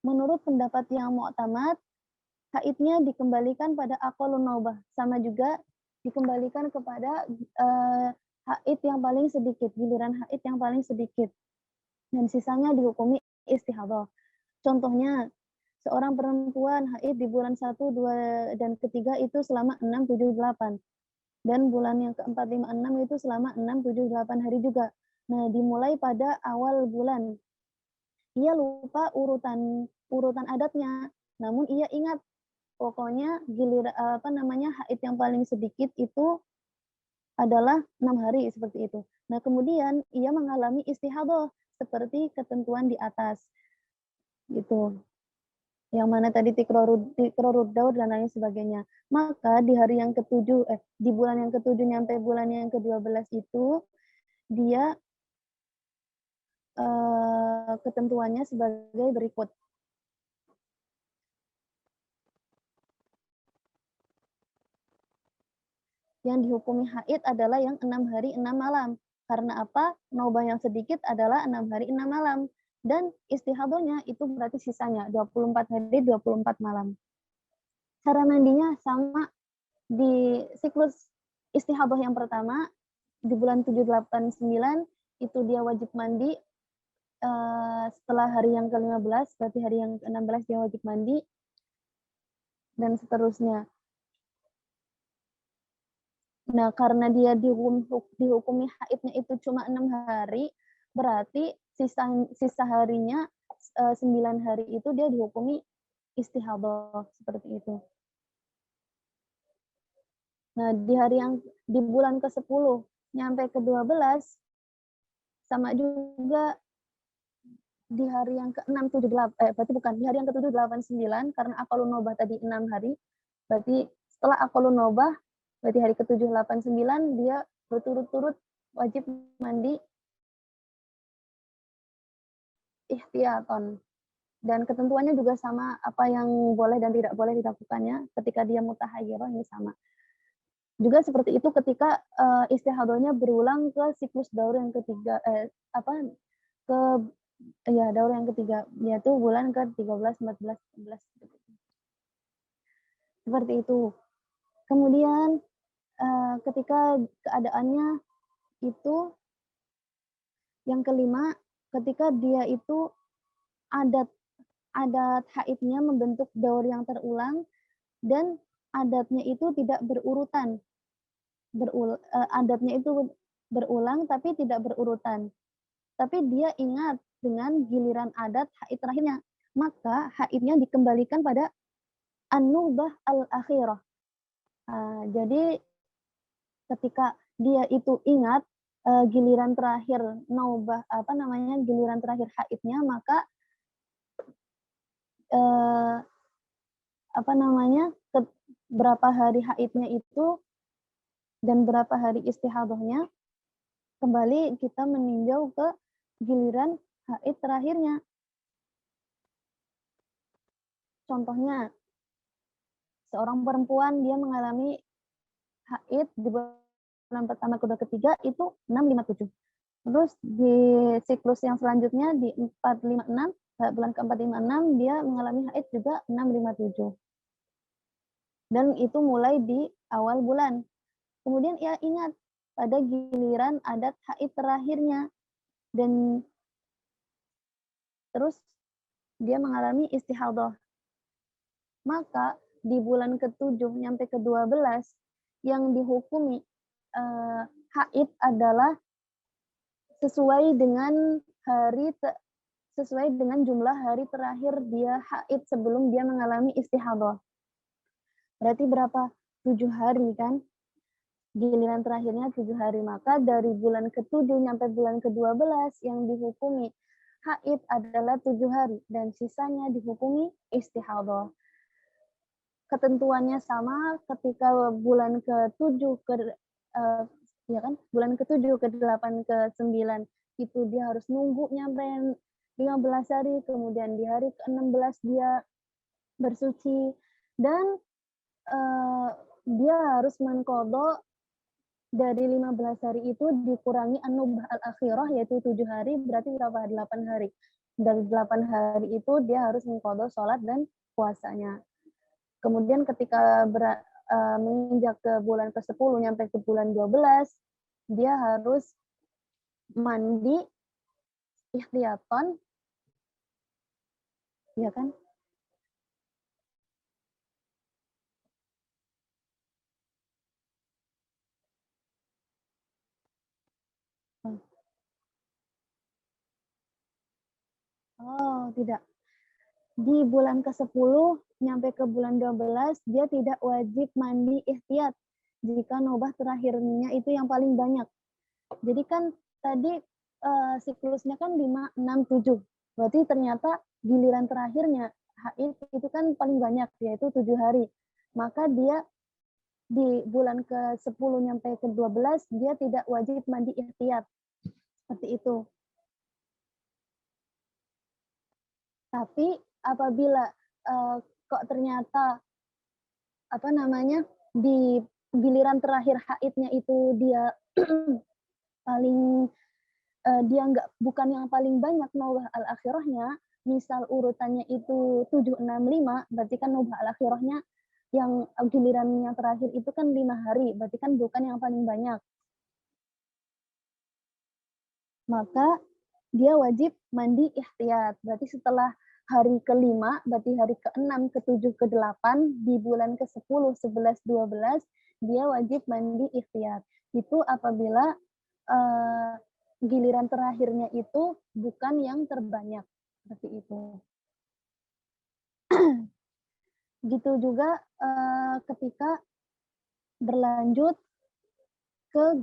menurut pendapat yang mu'tamad, haidnya dikembalikan pada aqallun naubah, sama juga dikembalikan kepada haid yang paling sedikit, giliran haid yang paling sedikit, dan sisanya dihukumi istihadhah. Contohnya, seorang perempuan haid di bulan 1, 2, dan ketiga itu selama 6, 7, 8. Dan bulan yang ke-4, 5, 6 itu selama 6, 7, 8 hari juga. Nah, dimulai pada awal bulan. Ia lupa urutan adatnya, namun ia ingat pokoknya haid yang paling sedikit itu adalah 6 hari seperti itu. Nah, kemudian ia mengalami istihadhah seperti ketentuan di atas. Gitu. Yang mana tadi tikrarud daur dan lain sebagainya. Maka di hari yang ke-7 di bulan yang ke-7 sampai bulan yang ke-12 itu dia ketentuannya sebagai berikut. Yang dihukumi haid adalah yang 6 hari 6 malam. Karena apa? Naubah yang sedikit adalah 6 hari 6 malam. Dan istihadhahnya itu berarti sisanya 24 hari 24 malam. Cara mandinya sama di siklus istihadhah yang pertama di bulan 7, 8, 9 itu dia wajib mandi setelah hari yang ke-15, berarti hari yang ke-16 dia wajib mandi dan seterusnya. Nah, karena dia dihukumi haidnya itu cuma 6 hari, berarti sisa harinya 9 hari itu dia dihukumi istihadhah seperti itu. Nah, di bulan ke-10 nyampe ke-12 sama juga di hari yang ke-6, 7, 8 berarti bukan di hari yang ke-7, 8, 9 karena aqallun naubah tadi 6 hari. Berarti setelah aqallun naubah berarti hari ke-7, 8, 9 dia berturut-turut wajib mandi ihtiyatan. Dan ketentuannya juga sama, apa yang boleh dan tidak boleh dilakukannya ketika dia mutahayyirah ini sama. Juga seperti itu ketika istihadhahnya berulang ke siklus daur yang ketiga ke Ya, daur yang ketiga, yaitu bulan ke-13, 14, 15. Seperti itu. Kemudian ketika keadaannya itu yang kelima, ketika dia itu adat adat haidnya membentuk daur yang terulang dan adatnya itu tidak berurutan. Adatnya itu berulang tapi tidak berurutan. Tapi dia ingat dengan giliran adat haid terakhirnya. Maka haidnya dikembalikan pada an-nubah al-akhirah. Jadi ketika dia itu ingat giliran terakhir naubah giliran terakhir haidnya, maka eh, berapa hari haidnya itu dan berapa hari istihadahnya, kembali kita meninjau ke giliran haid terakhirnya. Contohnya, seorang perempuan dia mengalami haid di bulan pertama, kedua, ketiga itu 6, 5, 7. Terus di siklus yang selanjutnya di 4, 5, 6, bulan ke-4, 5, 6 dia mengalami haid juga 6, 5, 7. Dan itu mulai di awal bulan. Kemudian ia ingat pada giliran adat haid terakhirnya dan terus dia mengalami istihadah. Maka di bulan ke-7 sampai ke-12 yang dihukumi haid adalah sesuai dengan jumlah hari terakhir dia haid sebelum dia mengalami istihadah. Berarti berapa? 7 hari kan? Giliran terakhirnya 7 hari. Maka dari bulan ke-7 sampai bulan ke-12 yang dihukumi haid adalah 7 hari dan sisanya dihukumi istihadah. Ketentuannya sama ketika bulan ke-7 bulan ke-7, ke-8, ke-9 itu dia harus nunggu nyampe 15 hari, kemudian di hari ke-16 dia bersuci dan dia harus menqadha dari 15 hari itu dikurangi an-nubah al-akhirah yaitu 7 hari, berarti berapa? 8 hari. Dari 8 hari itu dia harus menqadha sholat dan puasanya. Kemudian ketika menginjak ke bulan ke-10 sampai ke bulan 12, dia harus mandi ihtiyatan, ya kan? Oh, tidak. Di bulan ke-10 sampai ke bulan 12, dia tidak wajib mandi ihtiyat jika nobah terakhirnya itu yang paling banyak. Jadi kan tadi siklusnya kan 5, 6, 7. Berarti ternyata giliran terakhirnya haid itu kan paling banyak, yaitu 7 hari. Maka dia di bulan ke-10 sampai ke-12 dia tidak wajib mandi ihtiyat. Seperti itu. Tapi apabila kok ternyata di giliran terakhir haidnya itu dia paling dia bukan yang paling banyak nobah al-akhirahnya, misal urutannya itu 7, 6, 5, berarti kan nobah al-akhirahnya yang giliran yang terakhir itu kan 5 hari, berarti kan bukan yang paling banyak. Maka dia wajib mandi ihtiyat. Berarti setelah hari ke-5, berarti hari ke-6, ke-7, ke-8, di bulan ke-10, 11, 12, dia wajib mandi ihtiyat. Itu apabila giliran terakhirnya itu bukan yang terbanyak. Seperti itu. Gitu juga ketika berlanjut ke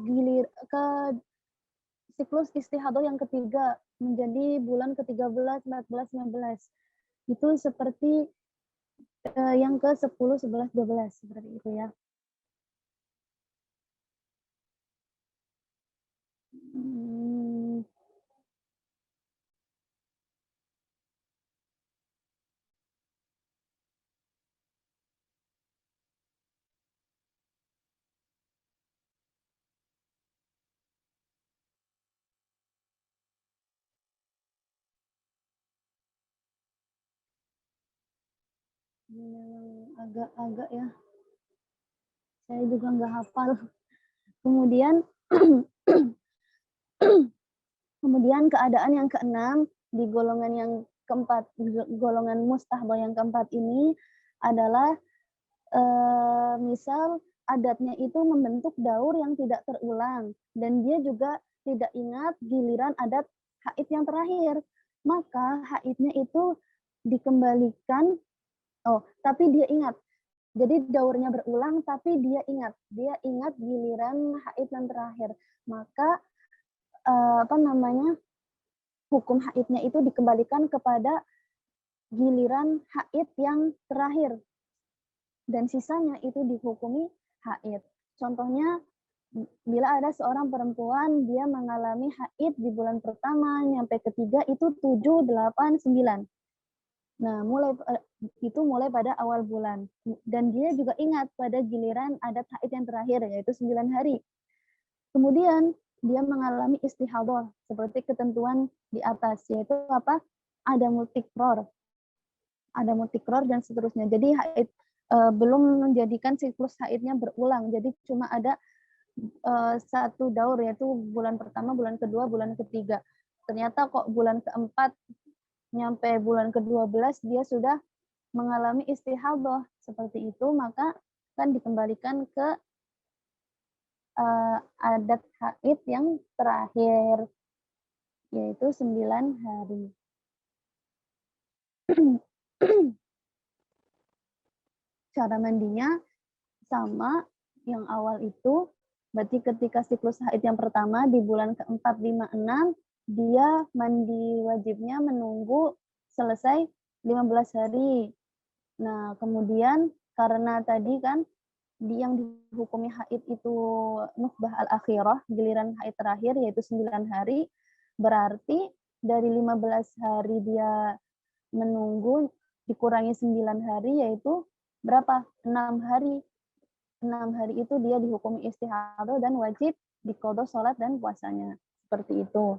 siklus istihadah yang ketiga menjadi bulan ke-13, 14, 15. Itu seperti yang ke-10, 11, 12 seperti itu ya. Ini memang agak-agak ya. Saya juga nggak hafal. Kemudian kemudian keadaan yang keenam di golongan yang keempat, golongan mustahbah yang keempat ini adalah misal adatnya itu membentuk daur yang tidak terulang dan dia juga tidak ingat giliran adat haid yang terakhir, maka haidnya itu dikembalikan. Tapi dia ingat. Jadi daurnya berulang tapi dia ingat giliran haid yang terakhir. Maka hukum haidnya itu dikembalikan kepada giliran haid yang terakhir dan sisanya itu dihukumi haid. Contohnya, bila ada seorang perempuan dia mengalami haid di bulan pertama nyampe ketiga itu 7, 8, 9. Nah, mulai pada awal bulan dan dia juga ingat pada giliran adat haid yang terakhir yaitu 9 hari. Kemudian dia mengalami istihadah seperti ketentuan di atas, yaitu apa? Ada multikror dan seterusnya. Jadi haid belum menjadikan siklus haidnya berulang. Jadi cuma ada satu daur, yaitu bulan pertama, bulan kedua, bulan ketiga. Ternyata kok bulan keempat nyampe bulan ke-12 dia sudah mengalami istihadah seperti itu, maka kan dikembalikan ke adat haid yang terakhir, yaitu 9 hari. Cara mandinya sama yang awal itu, berarti ketika siklus haid yang pertama di bulan ke-4, 5, 6, dia mandi wajibnya menunggu selesai 15 hari. Nah, kemudian karena tadi kan yang dihukumi haid itu nufbah al-akhirah, giliran haid terakhir yaitu 9 hari, berarti dari 15 hari dia menunggu dikurangi 9 hari yaitu berapa? 6 hari. 6 hari itu dia dihukumi istihadah dan wajib diqadha salat dan puasanya. Seperti itu.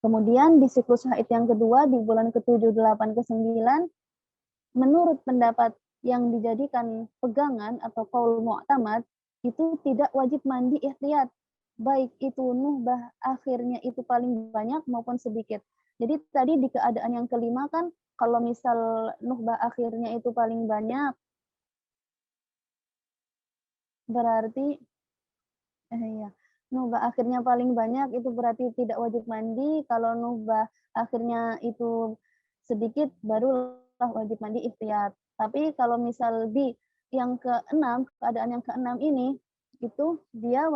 Kemudian di siklus haid yang kedua di bulan ke-7, 8, ke-9, menurut pendapat yang dijadikan pegangan atau qaul mu'tamad, itu tidak wajib mandi ihtiyat, baik itu nuhbah akhirnya itu paling banyak maupun sedikit. Jadi tadi di keadaan yang kelima kan, kalau misal nuhbah akhirnya itu paling banyak, berarti nuhbah akhirnya paling banyak itu berarti tidak wajib mandi. Kalau nuhbah akhirnya itu sedikit, barulah wajib mandi ihtiyat. Tapi kalau misal di yang keenam, keadaan yang keenam ini, itu dia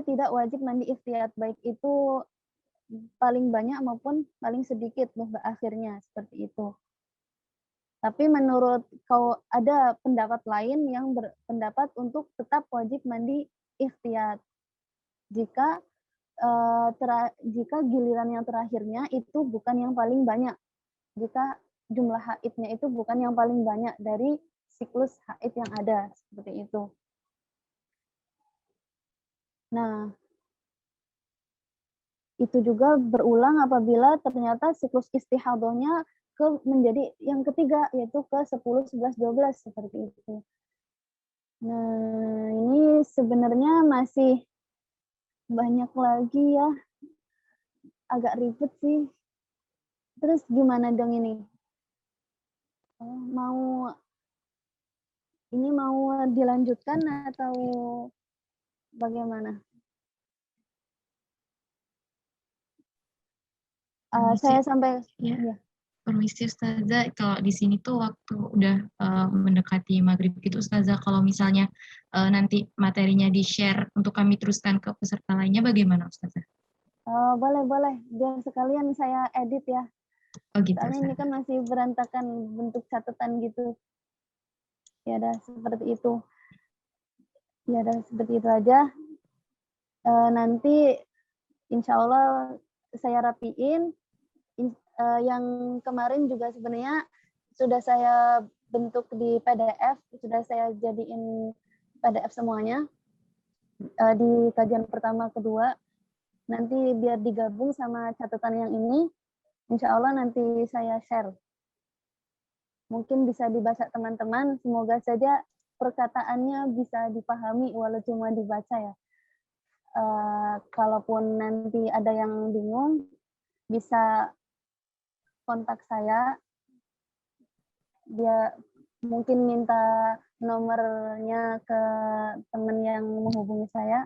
tidak wajib mandi ihtiyat, baik itu paling banyak maupun paling sedikit nuhbah akhirnya, seperti itu. Tapi menurut ada pendapat lain yang berpendapat untuk tetap wajib mandi ihtiyat jika giliran yang terakhirnya itu bukan yang paling banyak, jika jumlah haidnya itu bukan yang paling banyak dari siklus haid yang ada, seperti itu. Nah, itu juga berulang apabila ternyata siklus istihadahnya menjadi yang ketiga, yaitu ke 10, 11, 12, seperti itu. Nah, ini sebenarnya masih banyak lagi ya, agak ribet sih. Terus gimana dong ini? Mau dilanjutkan atau bagaimana? Saya sampai ya. Permisi Ustazah, kalau di sini tuh waktu udah mendekati maghrib gitu Ustazah, kalau misalnya nanti materinya di-share untuk kami teruskan ke peserta lainnya bagaimana Ustazah? Boleh. Biar sekalian saya edit ya. Oh gitu. Soalnya ini kan masih berantakan bentuk catatan gitu. Ya udah seperti itu. Ya udah seperti itu aja. Nanti insya Allah saya rapiin. Yang kemarin juga sebenarnya sudah saya bentuk di PDF, sudah saya jadiin PDF semuanya di kajian pertama, kedua. Nanti biar digabung sama catatan yang ini, insya Allah nanti saya share mungkin bisa dibaca teman-teman. Semoga saja perkataannya bisa dipahami walau cuma dibaca ya. Kalaupun nanti ada yang bingung, bisa kontak saya. Dia mungkin minta nomornya ke teman yang menghubungi saya,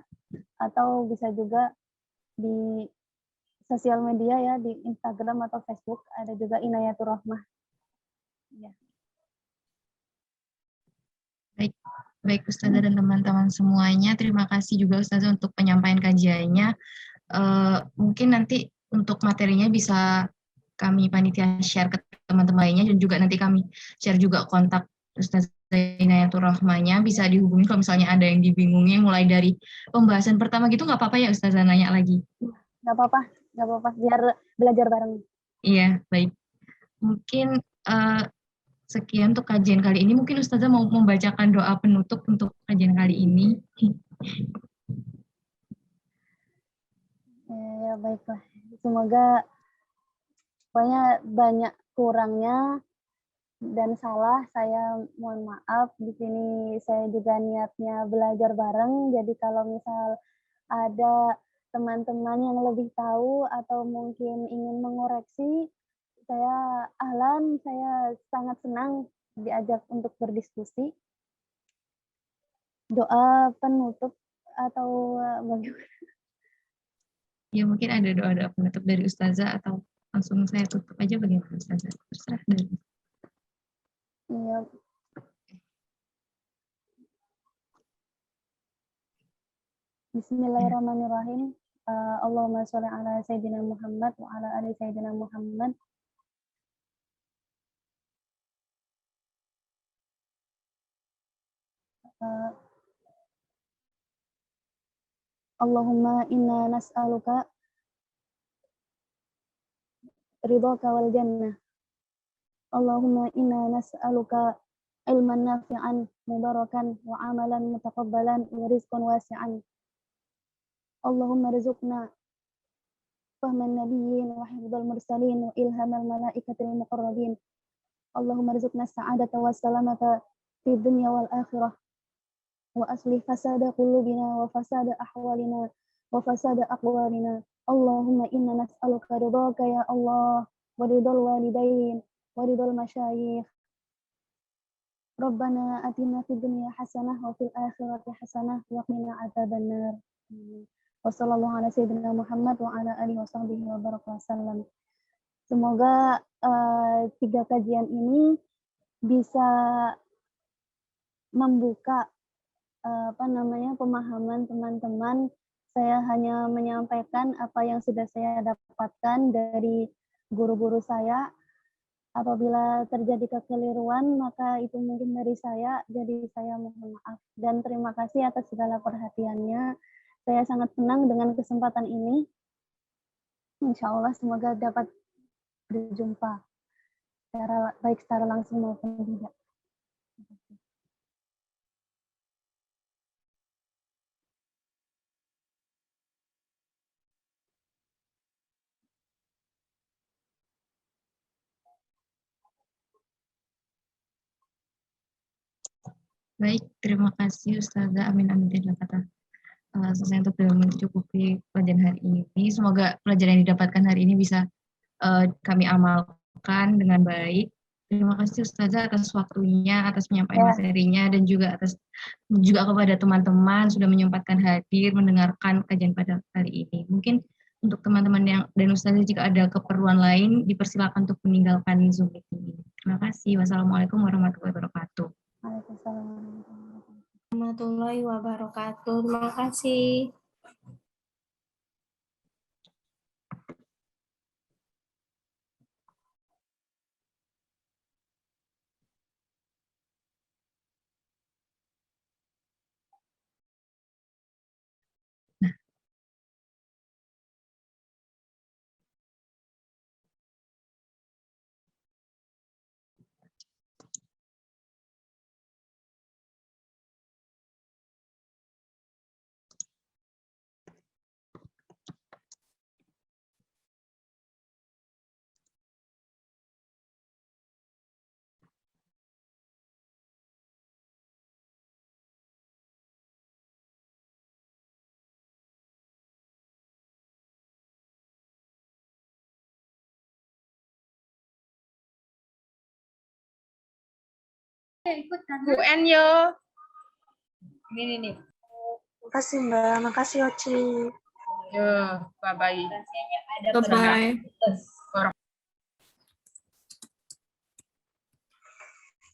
atau bisa juga di sosial media ya, di Instagram atau Facebook, ada juga Inayatur Rahmah. Ya. Baik Ustazah dan teman-teman semuanya, terima kasih juga Ustazah untuk penyampaian kajiannya. Mungkin nanti untuk materinya bisa kami panitia share ke teman-teman lainnya, dan juga nanti kami share juga kontak Ustazah Inayatur Rahmanya, bisa dihubungi kalau misalnya ada yang dibingungin mulai dari pembahasan pertama gitu, nggak apa-apa ya Ustazah nanya lagi? Nggak apa-apa, biar belajar bareng. Iya, baik. Mungkin sekian untuk kajian kali ini. Mungkin Ustazah mau membacakan doa penutup untuk kajian kali ini. Ya, baiklah. Semoga pokoknya banyak kurangnya dan salah. Saya mohon maaf. Di sini saya juga niatnya belajar bareng. Jadi kalau misal ada teman-teman yang lebih tahu atau mungkin ingin mengoreksi, saya sangat senang diajak untuk berdiskusi. Doa penutup atau bagaimana? Ya mungkin ada doa-doa penutup dari Ustazah, atau langsung saya tutup aja bagaimana Ustazah? Terserah dari. Iya. Bismillahirrahmanirrahim. Allahumma sholli ala Sayyidina Muhammad wa ala ali Sayyidina Muhammad. Allahumma inna nas'aluka ridhaka wal jannah. Allahumma inna nas'aluka ilman nafi'an mubarakan wa amalan mutaqabbalan wa rizqan wasi'an. Allahumma rizqna fahman nabiyyin wa hifdzal mursalin wa ilhamal malaikatil muqarrabin. Allahumma rizqna sa'adata wa salamata fi dunya wal akhirah. Wa aslih fasada qulubina wa fasada ahwalina wa fasada aqwalina. Allahumma inna nas'aluka ridhaka ya Allah wa ridhal walidain wa ridhal masyayikh. Rabbana atina fid dunya hasanah wa fil akhirati hasanah wa qina adzabannar. Wa sallallahu ala sayyidina Muhammad wa ala alihi wa sahbihi wa baraka wasallam. Semoga 3 kajian ini bisa membuka pemahaman teman-teman. Saya hanya menyampaikan apa yang sudah saya dapatkan dari guru-guru saya. Apabila terjadi kekeliruan, maka itu mungkin dari saya, jadi saya mohon maaf. Dan terima kasih atas segala perhatiannya. Saya sangat senang dengan kesempatan ini. Insya Allah semoga dapat berjumpa, baik secara langsung maupun tidak. Baik, terima kasih Ustazah. Amin amin tidak kata. Selesai untuk mencukupi pelajaran hari ini. Semoga pelajaran yang didapatkan hari ini bisa kami amalkan dengan baik. Terima kasih Ustazah atas waktunya, atas penyampaian materinya, dan juga kepada teman-teman sudah menyempatkan hadir mendengarkan kajian pada kali ini. Mungkin untuk teman-teman dan Ustazah jika ada keperluan lain dipersilakan untuk meninggalkan Zoom meeting ini. Terima kasih. Wassalamualaikum warahmatullahi wabarakatuh. Waalaikumsalam warahmatullahi wabarakatuh. Terima kasih. UN yo. Ini. Makasih Mbak, makasih Oci. Yo, bye-bye. Bye-bye.